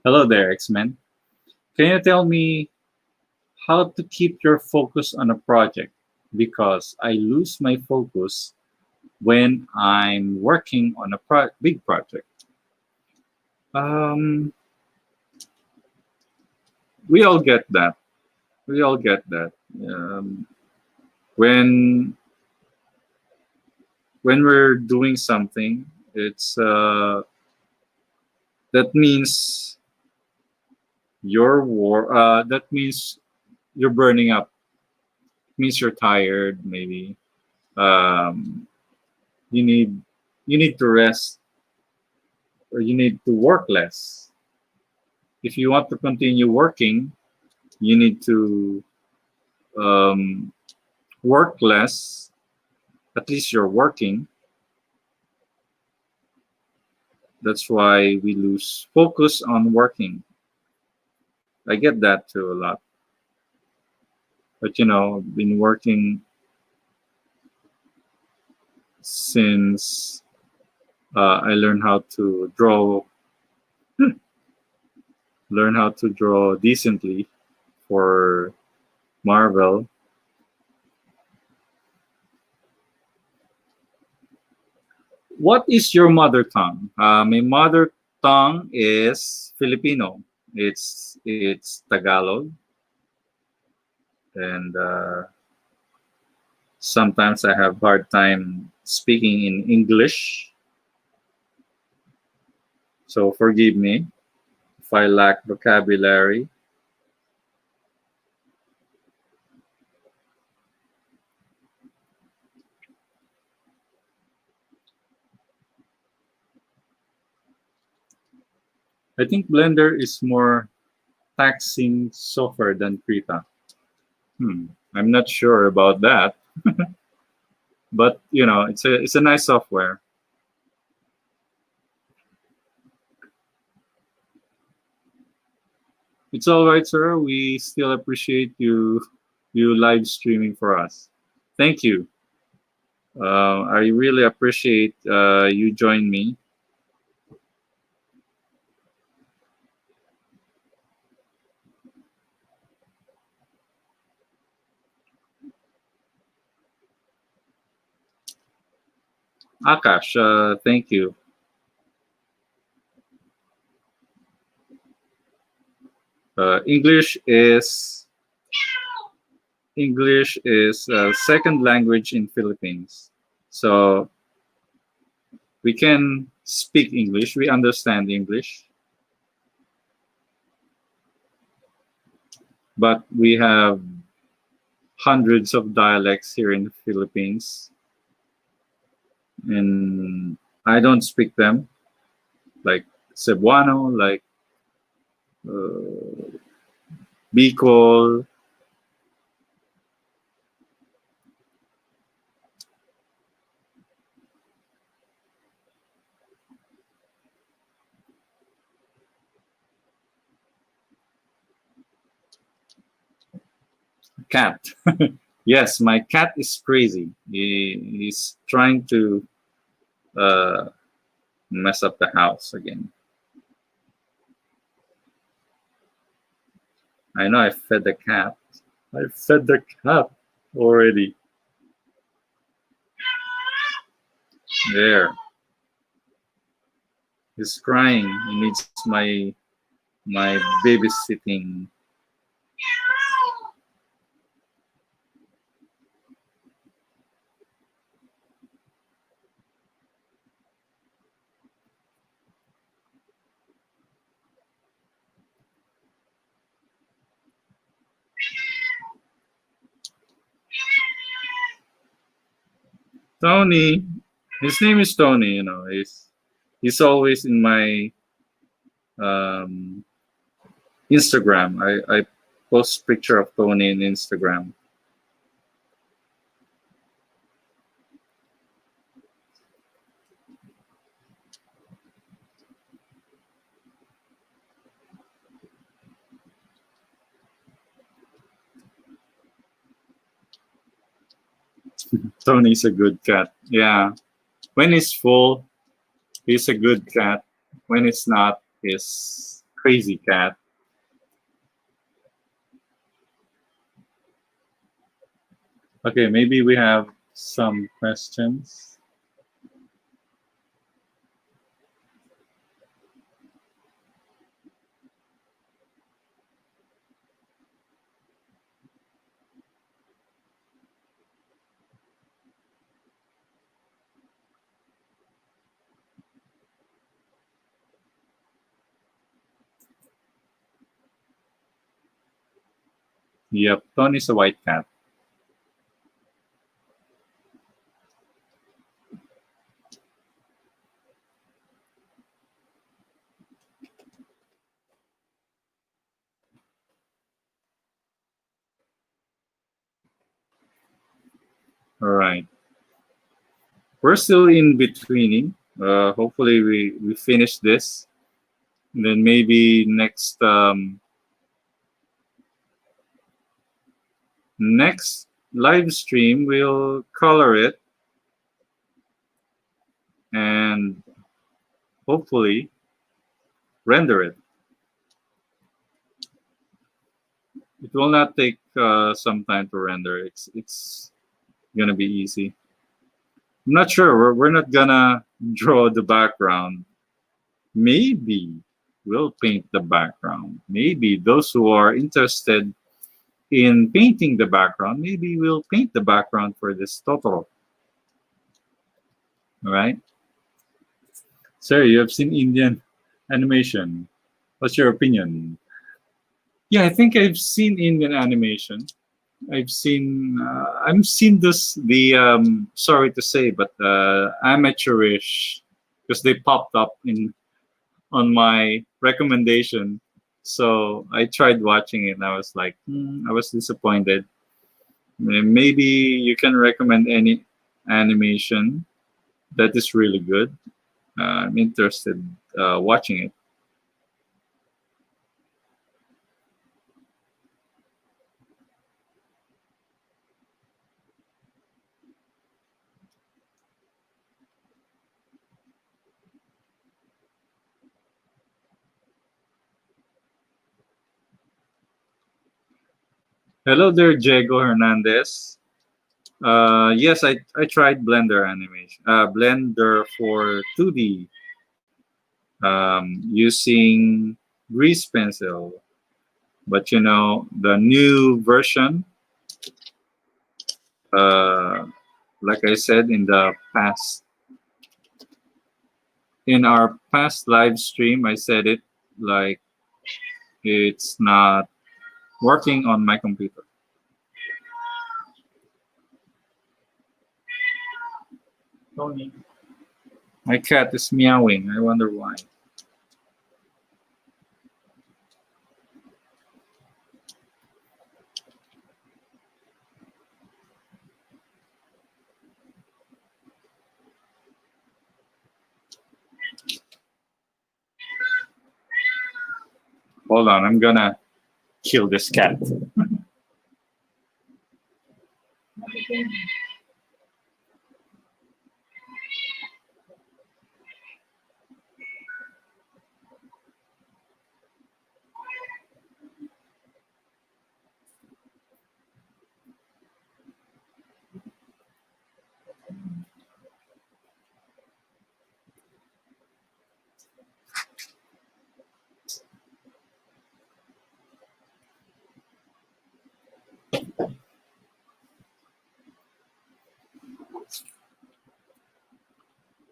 Hello there, X-Men. Can you tell me how to keep your focus on a project? Because I lose my focus when I'm working on a big project. Um, we all get that. We all get that. Um, when when we're doing something, it's that means that means you're burning up. It means you're tired. Maybe um, you need you need to rest or you need to work less. If you want to continue working, you need to um, work less. At least you're working. That's why we lose focus on working. I get that too a lot. But I've been working since I learned how to draw, decently for Marvel. What is your mother tongue? My mother tongue is Filipino. It's Tagalog, and sometimes I have hard time speaking in English. So forgive me if I lack vocabulary. I think Blender is more taxing software than Krita. I'm not sure about that, but it's a nice software. It's all right, sir. We still appreciate you live streaming for us. Thank you. I really appreciate you join me. Akash, thank you. English is second language in Philippines. So we can speak English. We understand English. But we have hundreds of dialects here in the Philippines. And I don't speak them, like Cebuano, like Bicol. cat. Yes, my cat is crazy. He's trying to uh, mess up the house again. I know I fed the cat. I fed the cat already. There. He's crying. He needs my babysitting. Tony. His name is Tony, you know. He's always in my um, Instagram. I post picture of Tony in Instagram. Tony's a good cat. Yeah. When he's full, he's a good cat. When it's not, he's crazy cat. Okay, maybe we have some questions. Yep, Tony's a white cat. All right. We're still in betweening. Hopefully we finish this. And then maybe next live stream we'll color it and hopefully render it. It will not take some time to render. It's gonna be easy. I'm not sure. We're not gonna draw the background. Maybe we'll paint the background. Maybe those who are interested in painting the background, maybe we'll paint the background for this Totoro. All right. Sir, you have seen Indian animation. What's your opinion? Yeah, I think I've seen Indian animation. I've seen this the sorry to say, but amateurish because they popped up in on my recommendation. So I tried watching it and I was like, I was disappointed. Maybe you can recommend any animation that is really good. I'm interested watching it. Hello there, Diego Hernandez. Yes, I tried Blender animation, Blender for 2D using grease pencil. But you know, the new version, uh, like I said in the past, in our past live stream, I said it like it's not working on my computer. Tony. My cat is meowing. I wonder why. Hold on, I'm gonna kill this cat.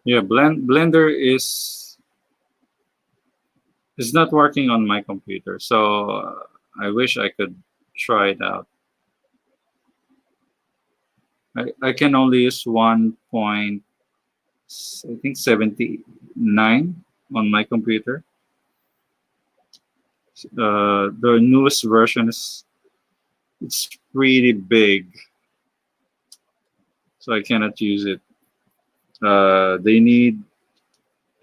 Yeah, Blender is not working on my computer, so I wish I could try it out. I can only use 1. I think 79 on my computer. The newest version is it's pretty big, so I cannot use it. They need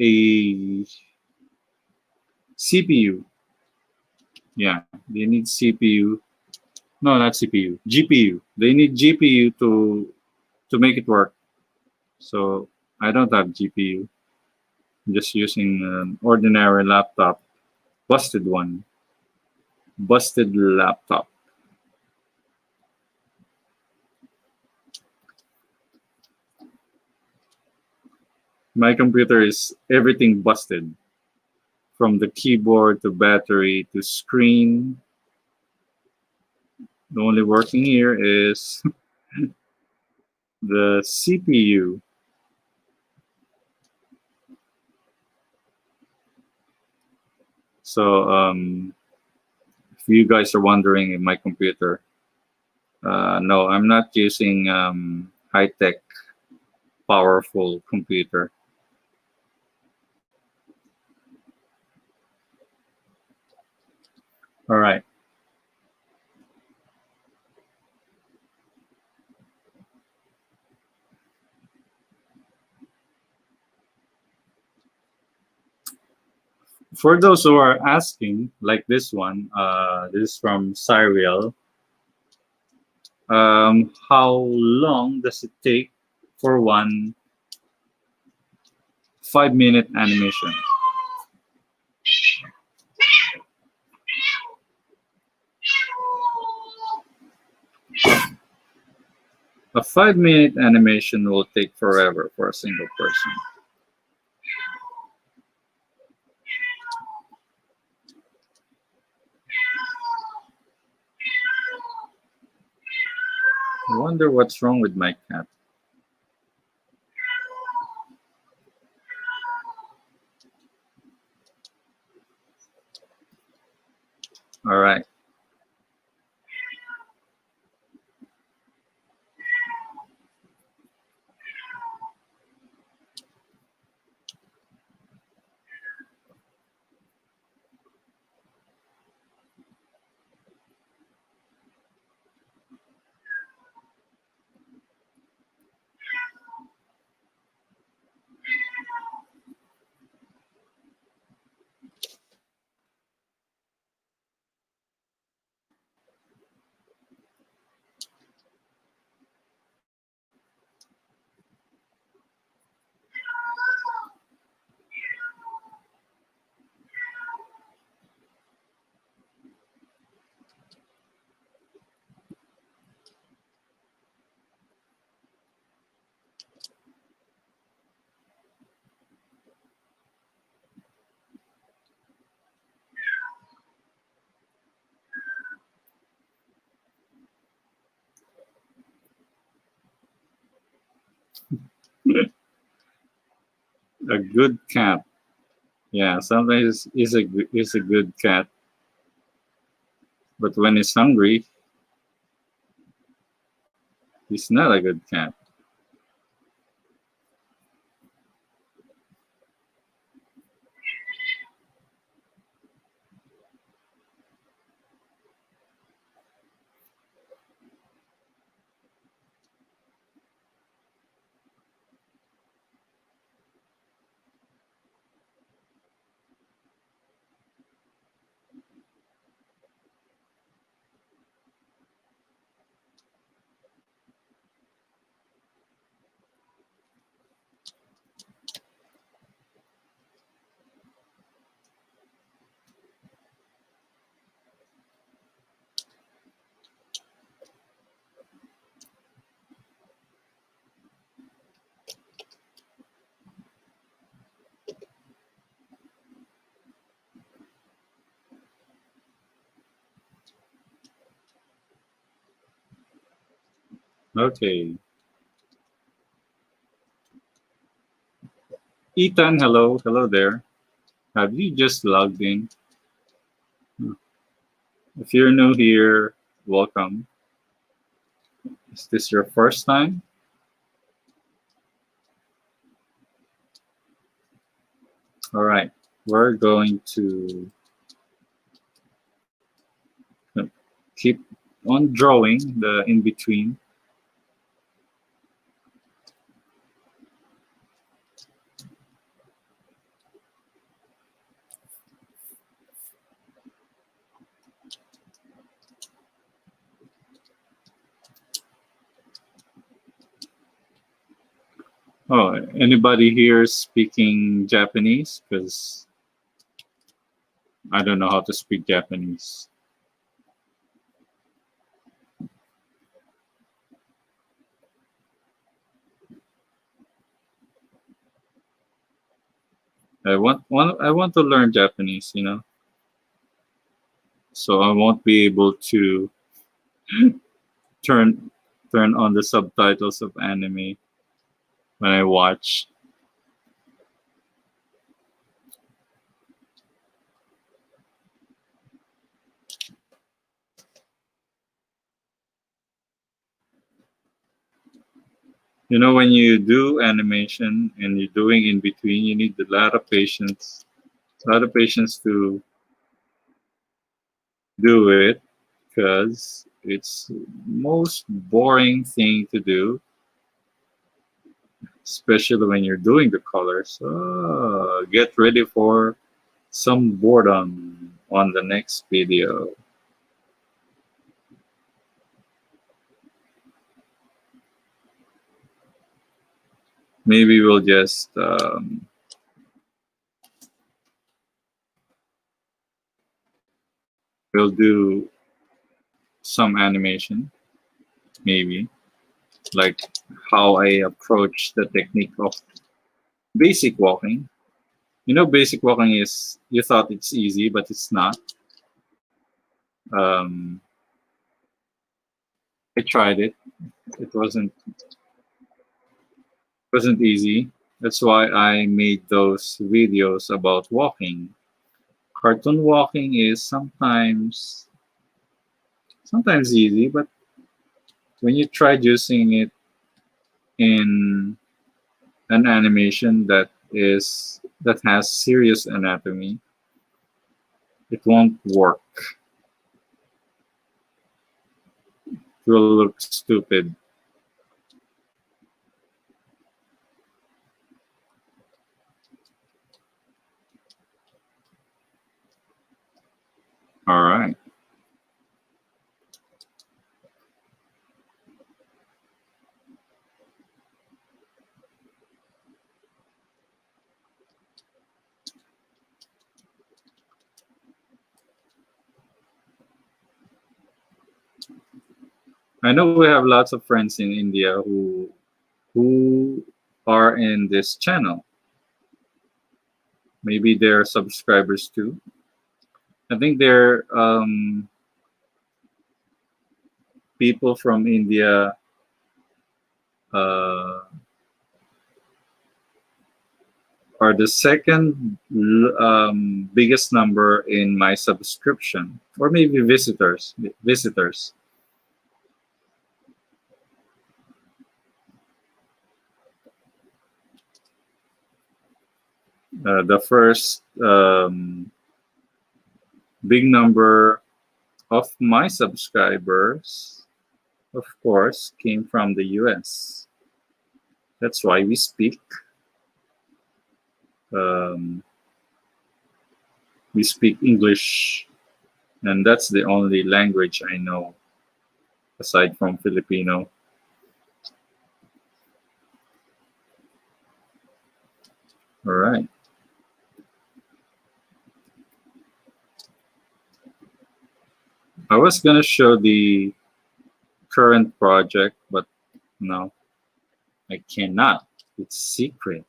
a CPU. Yeah, they need CPU. No, not CPU. GPU. They need GPU to make it work. So I don't have GPU. I'm just using an ordinary laptop, busted one, busted laptop. My computer is everything busted, from the keyboard to battery to screen. The only working here is the CPU. So if you guys are wondering in my computer, no, I'm not using high-tech, powerful computer. All right. For those who are asking, like this one, this is from Cyriel. How long does it take for one 5-minute animation? A 5-minute animation will take forever for a single person. I wonder what's wrong with my cat. All right. A good cat. Yeah, sometimes he's a good cat, but when he's hungry, he's not a good cat. Okay. Ethan, hello. Hello there. Have you just logged in? If you're new here, welcome. Is this your first time? All right. We're going to keep on drawing the in between. Oh, anybody here speaking Japanese? Because I don't know how to speak Japanese. I want to learn Japanese, so I won't be able to turn turn on the subtitles of anime when I watch. When you do animation and you're doing in between, you need a lot of patience. A lot of patience to do it because it's most boring thing to do, especially when you're doing the colors. So get ready for some boredom on the next video. Maybe we'll just we'll do some animation, maybe like how I approach the technique of basic walking. Basic walking is you thought it's easy, but it's not. Um, I tried it. It wasn't easy. That's why I made those videos about walking. Cartoon walking is sometimes easy, but when you try using it in an animation that has serious anatomy, it won't work. It will look stupid. All right. I know we have lots of friends in India who are in this channel. Maybe they're subscribers too. I think they're people from India uh, are the second biggest number in my subscription, or maybe visitors. Visitors. The first big number of my subscribers, of course, came from the US. That's why um, we speak English, and that's the only language I know aside from Filipino. All right. I was gonna show the current project, but no, I cannot. It's secret.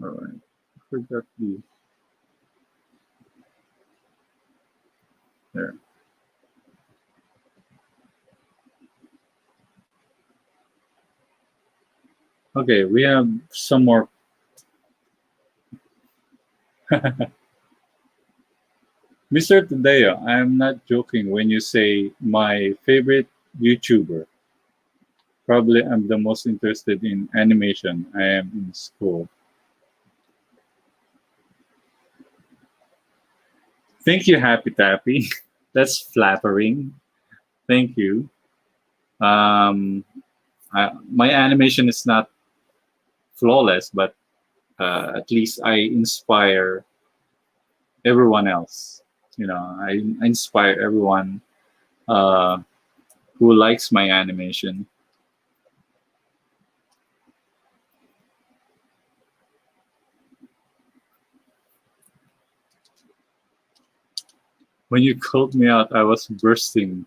All right. Forgot the there. Okay, we have some more. Mr. Tadeo, I am not joking when you say my favorite YouTuber. Probably I'm the most interested in animation. I am in school. Thank you, Happy Tappy. That's flattering. Thank you. Um, my animation is not flawless, but at least I inspire everyone else. I inspire everyone uh, who likes my animation. When you called me out, I was bursting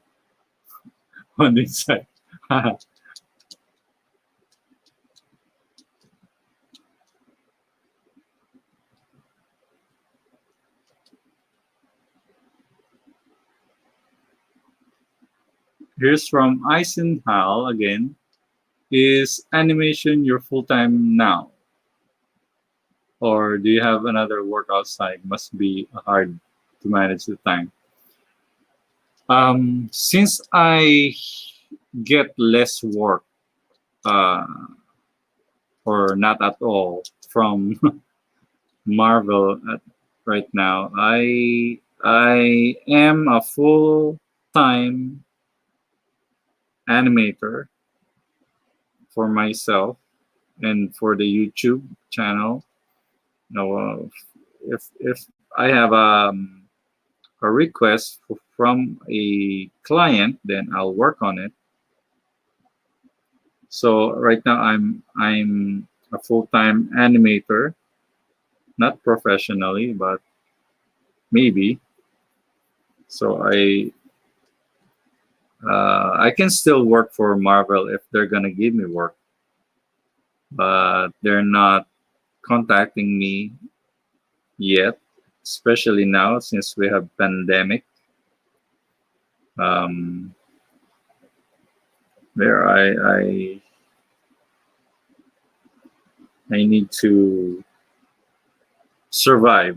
on the inside. Here's from Eisenhal again. Is animation your full time now? Or do you have another work outside? Must be hard to manage the time. Since I get less work, uh, or not at all, from Marvel right now, I am a full time animator for myself and for the YouTube channel. If I have a request from a client, then I'll work on it. So right now I'm a full-time animator, not professionally, but maybe. So I can still work for Marvel if they're gonna give me work, but they're not contacting me yet, especially now since we have pandemic. Um, there I need to survive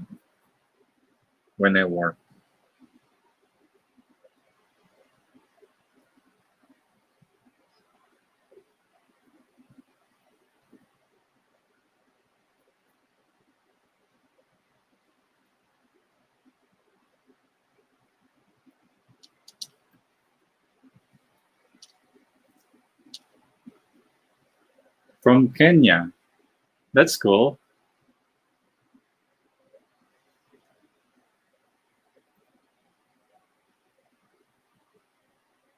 when I work. From Kenya. That's cool.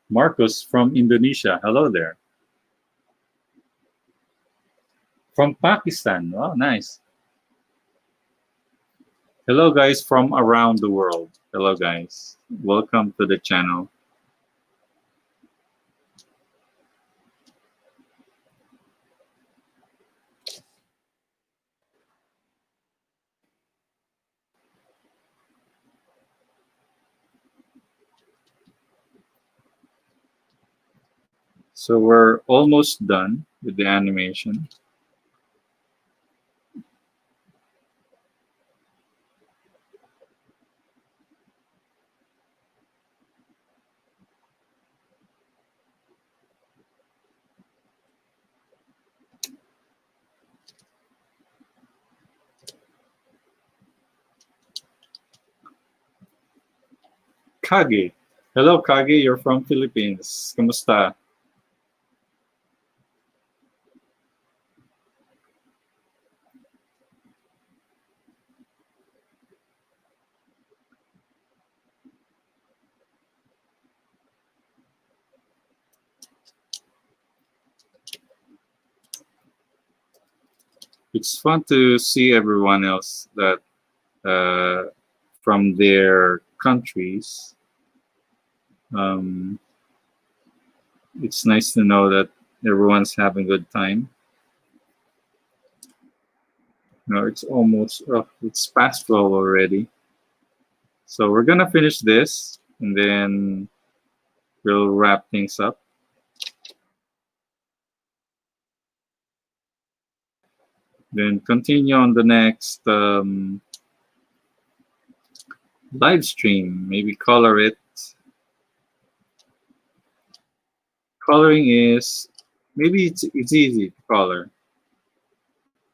Marcos from Indonesia. Hello there. From Pakistan. Wow, nice. Hello, guys from around the world. Hello, guys. Welcome to the channel. So we're almost done with the animation. Kage. Hello, Kage. You're from Philippines. Kamusta? It's fun to see everyone else that uh, from their countries. Um, it's nice to know that everyone's having a good time. No, it's almost, it's past 12 already. So we're gonna finish this and then we'll wrap things up. Then continue on the next live stream. Maybe color it. Coloring is maybe it's easy to color,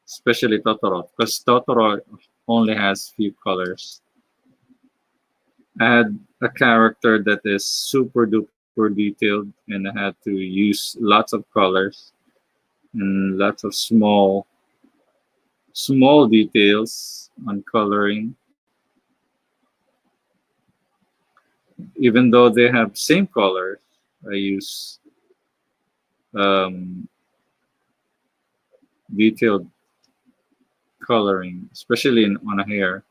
especially Totoro, because Totoro only has few colors. I had a character that is super duper detailed, and I had to use lots of colors and lots of small details on coloring, even though they have same colors. I use um, detailed coloring, especially on a hair.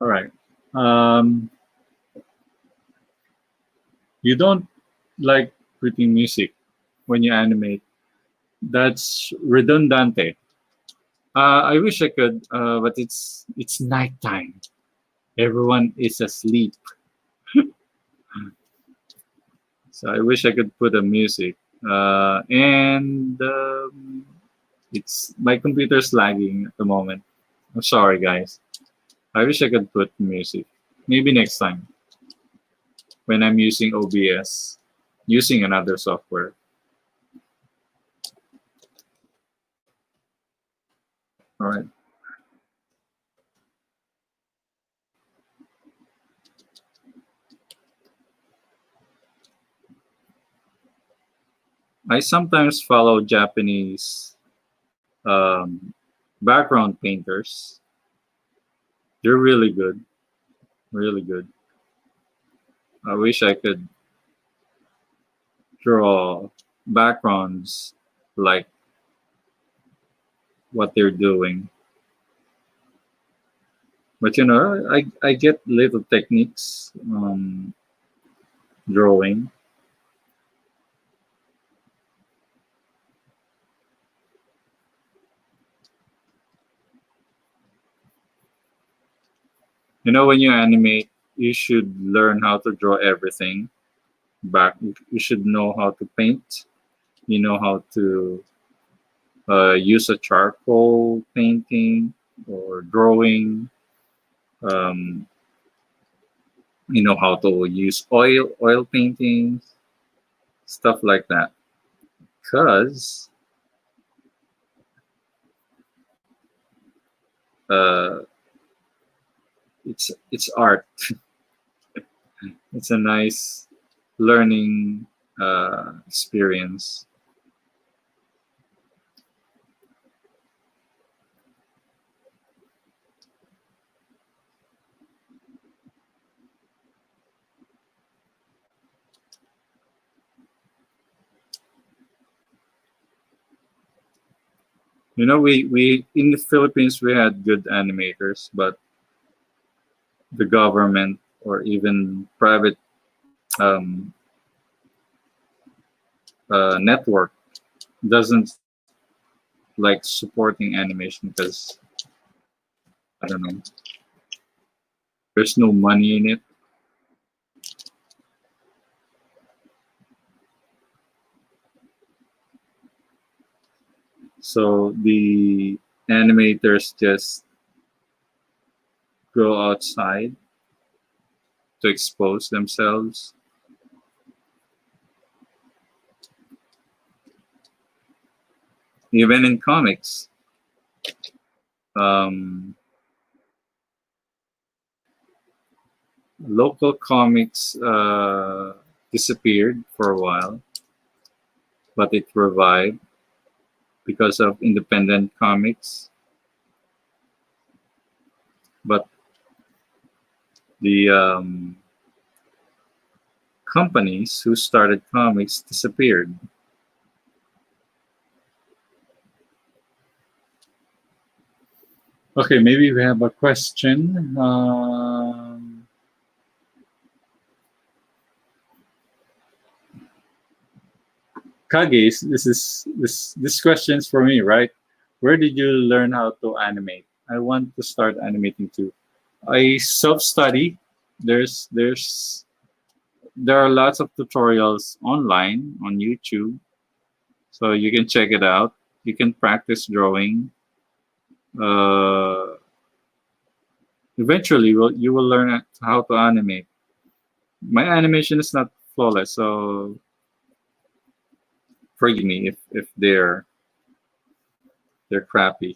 All right. Um, you don't like putting music when you animate. That's redundante. I wish I could, but it's nighttime. Everyone is asleep, so I wish I could put a music. And it's my computer's lagging at the moment. I'm sorry, guys. I wish I could put music. Maybe next time when I'm using OBS, using another software. All right. I sometimes follow Japanese um, background painters. They're really good, really good. I wish I could draw backgrounds like what they're doing. But I get little techniques drawing. When you animate, you should learn how to draw everything. Back, you should know how to paint. You know how to use a charcoal painting or drawing. Um, you know how to use oil paintings, stuff like that. Because uh, it's art. It's a nice learning experience. We in the Philippines we had good animators, but the government or even private um, network doesn't like supporting animation because I don't know, there's no money in it. So the animators just go outside to expose themselves. Even in comics, um, local comics disappeared for a while, but it revived because of independent comics. But the companies who started comics disappeared. Okay, maybe we have a question. Kage, this question's for me, right? Where did you learn how to animate? I want to start animating too. I self-study. There's there are lots of tutorials online on YouTube, so you can check it out. You can practice drawing. Uh, Eventually, you will learn how to animate. My animation is not flawless, so forgive me if they're crappy.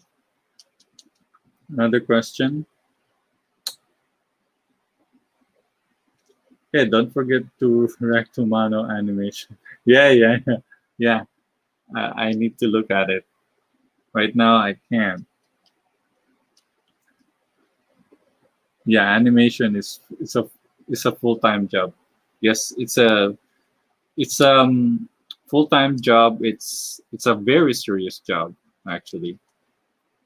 Another question. Yeah, don't forget to rectomano animation. Yeah. Yeah. I need to look at it. Right now, I can't. Yeah, animation is a full time job. Yes, it's full time job. It's a very serious job actually.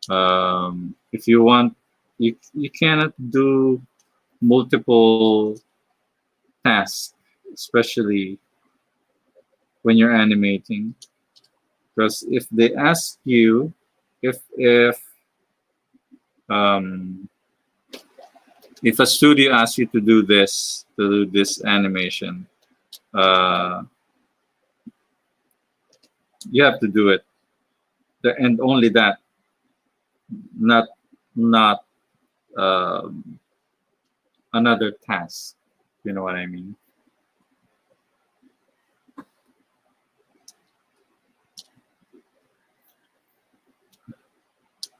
If you want, you cannot do multiple tasks, especially when you're animating, because if they ask you, um, if a studio asks you to do this animation, uh, you have to do it, and only that, not not another task. You know what I mean?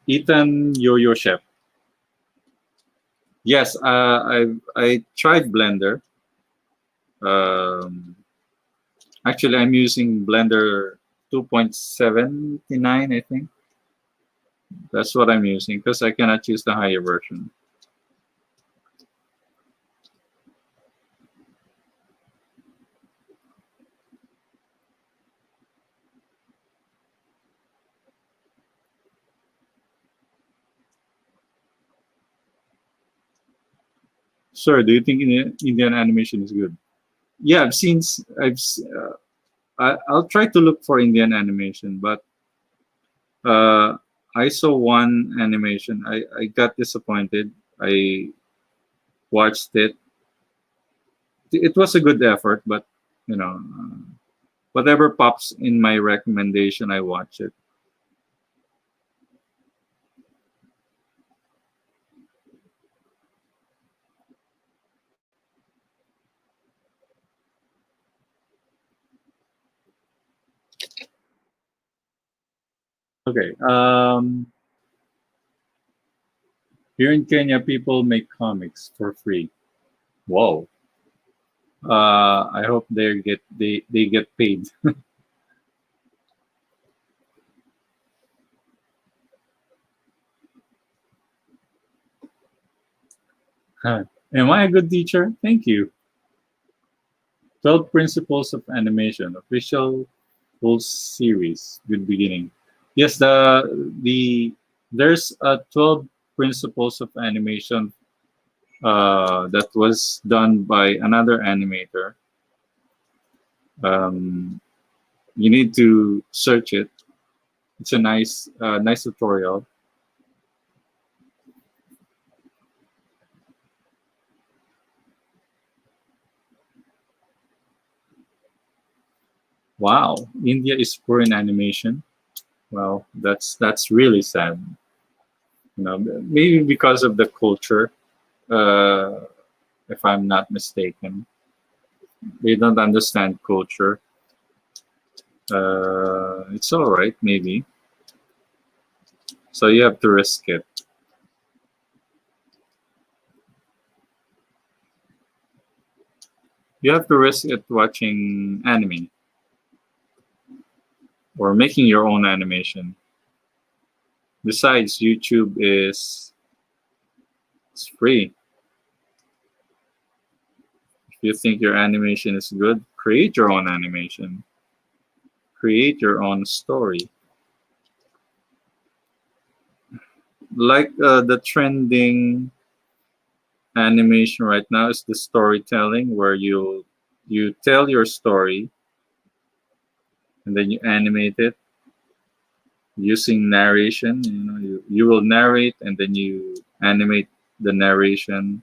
Ethan Yo-Yo Chef. Yes, I tried Blender. Um, Actually, I'm using Blender 2.79, I think. That's what I'm using because I cannot use the higher version. Sir, do you think Indian animation is good? Yeah, I've seen. I'll try to look for Indian animation, but uh, I saw one animation. I got disappointed. I watched it. It was a good effort, but you know, whatever pops in my recommendation, I watch it. Okay. Here in Kenya, people make comics for free. Whoa. I hope they get paid. Am I a good teacher? Thank you. 12 Principles of Animation, official full series. Good beginning. Yes, there's a 12 Principles of Animation that was done by another animator. Um, you need to search it. It's a nice tutorial. Wow, India is poor in animation. Well, that's really sad. You know, maybe because of the culture, uh, if I'm not mistaken, they don't understand culture. It's all right, maybe. So you have to risk it. You have to risk it watching anime or making your own animation. Besides, YouTube is it's free. If you think your animation is good, create your own animation. Create your own story. Like the trending animation right now is the storytelling, where you tell your story and then you animate it using narration. You will narrate and then you animate the narration.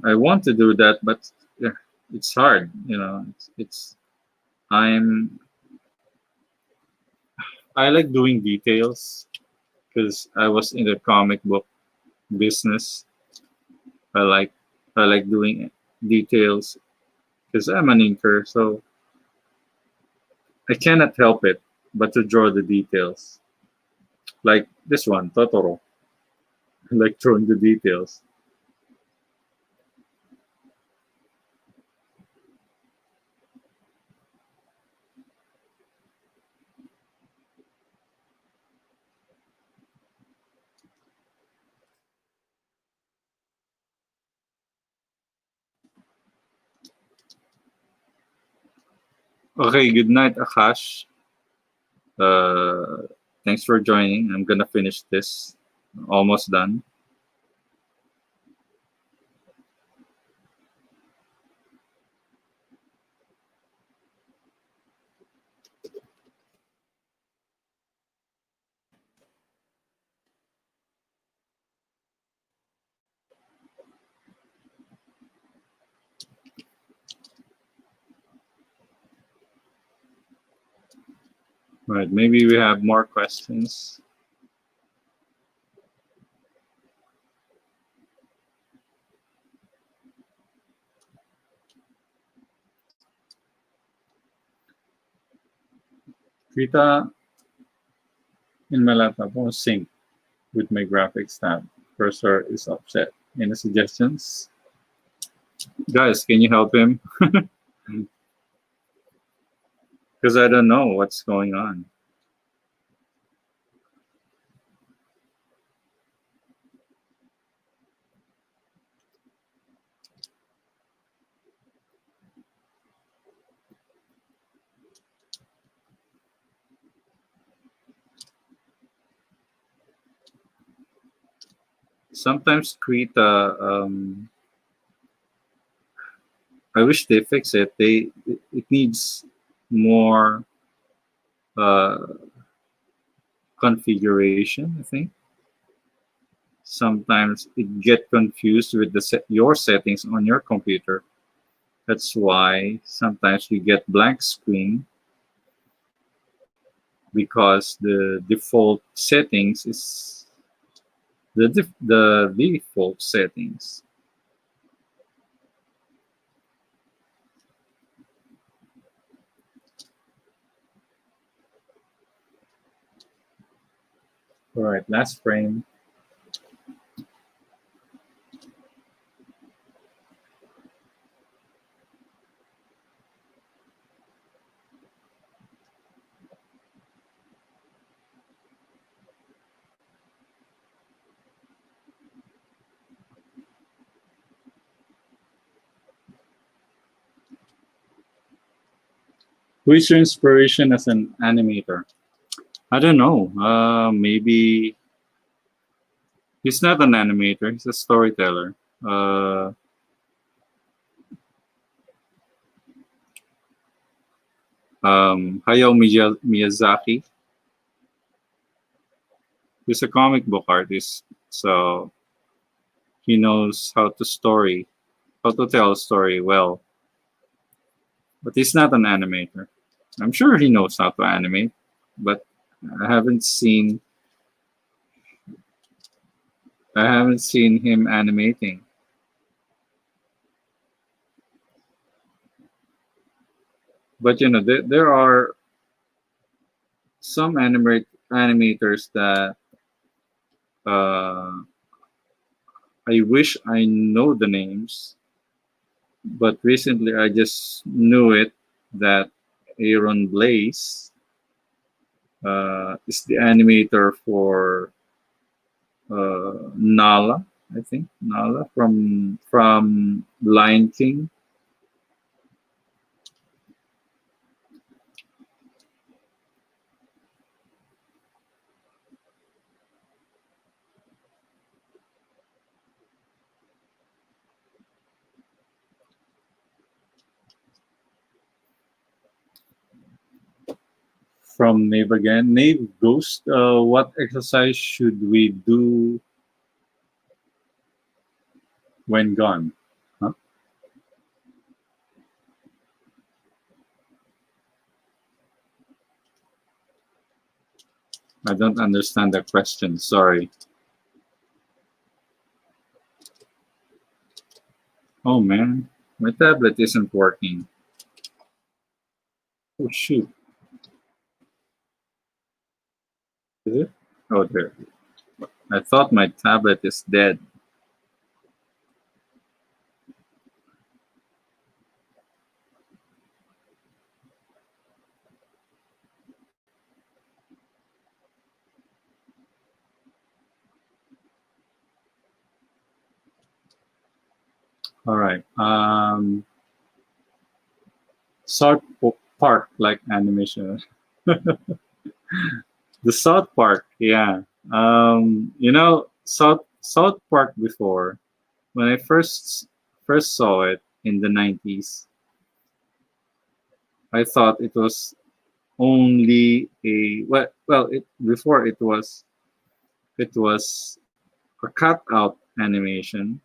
I want to do that, but yeah, it's hard. It's I'm I like doing details because I was in the comic book business. I like I like doing details because I'm an inker, so I cannot help it but to draw the details. Like this one, Totoro. I like drawing the details. Okay, good night, Akash. Uh, Thanks for joining. I'm gonna finish this. Almost done. Right, maybe we have more questions. Krita in my laptop won't sync with my graphics tab. Cursor is offset. Any suggestions? Guys, can you help him? Because I don't know what's going on. Sometimes Krita, I wish they fix it. It needs more uh, configuration. I think sometimes it get confused with your settings on your computer. That's why sometimes you get blank screen because the default settings is the default settings. All right, last frame. Who is your inspiration as an animator? I don't know. Maybe he's not an animator. He's a storyteller. Uh, Hayao Miyazaki. He's a comic book artist, so he knows how to tell a story well. But he's not an animator. I'm sure he knows how to animate, but I haven't seen I haven't seen him animating. But there are some animators that uh, I wish I know the names, but recently I just knew it that Aaron Blaze is the animator for Nala. I think Nala from Lion King. From Nave again. Nave Ghost, what exercise should we do when gone? Huh? I don't understand the question. Sorry. Oh man, my tablet isn't working. Oh shoot. Is it? Oh, there. I thought my tablet is dead. All right. South Park like animation. The South Park, yeah. South Park before when I first saw it in the 90s, I thought it was only a well it before it was a cutout animation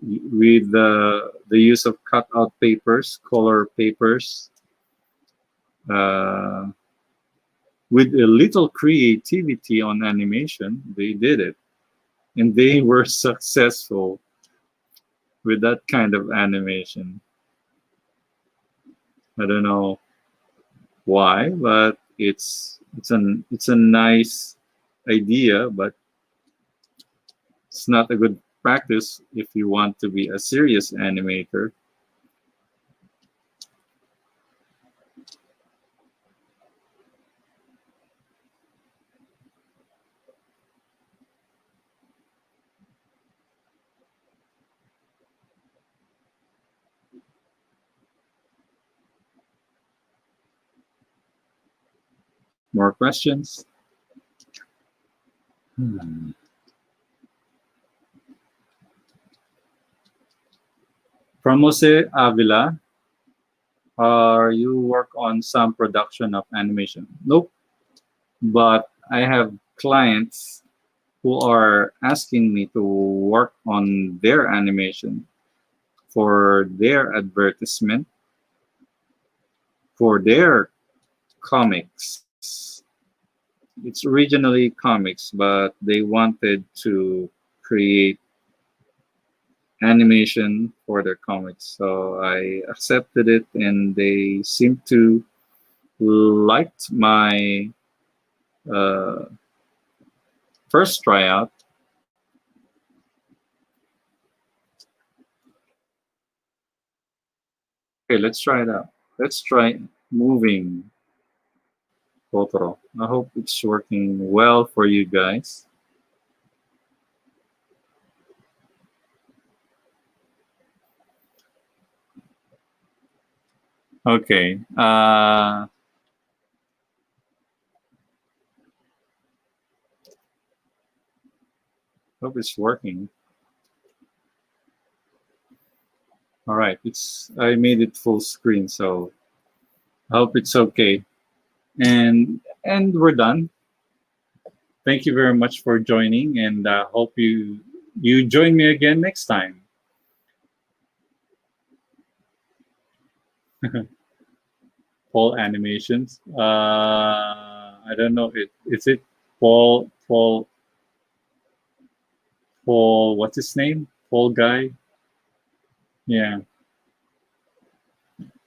with the use of cutout papers, color papers, uh, with a little creativity on animation. They did it, and they were successful with that kind of animation. I don't know why, but it's a nice idea, but it's not a good practice if you want to be a serious animator. More questions? Hmm. From Jose Avila, are you work on some production of animation? Nope, but I have clients who are asking me to work on their animation for their advertisement, for their comics. It's originally comics, but they wanted to create animation for their comics. So I accepted it, and they seem to liked my uh, first tryout. Okay, let's try it out. Let's try moving Totoro. I hope it's working well for you guys. Okay. Hope it's working. All right. I made it full screen, so I hope it's okay. And we're done. Thank you very much for joining, and hope you join me again next time. Paul animations. I don't know. Is it Paul? What's his name? Paul guy. Yeah.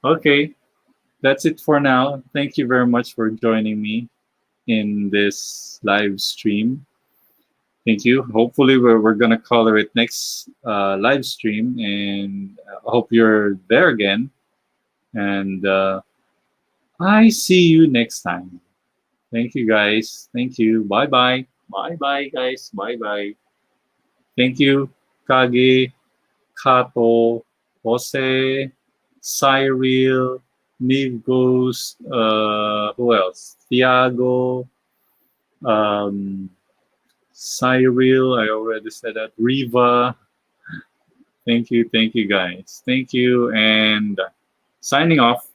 Okay. That's it for now. Thank you very much for joining me in this live stream. Thank you. Hopefully, we're going to color it next live stream, and I hope you're there again. And I see you next time. Thank you, guys. Thank you. Bye bye. Bye bye, guys. Bye bye. Thank you, Kage, Kato, Jose, Cyril, Nivgos, who else? Thiago, um, Cyril, I already said that. Riva. Thank you, guys. Thank you, and signing off.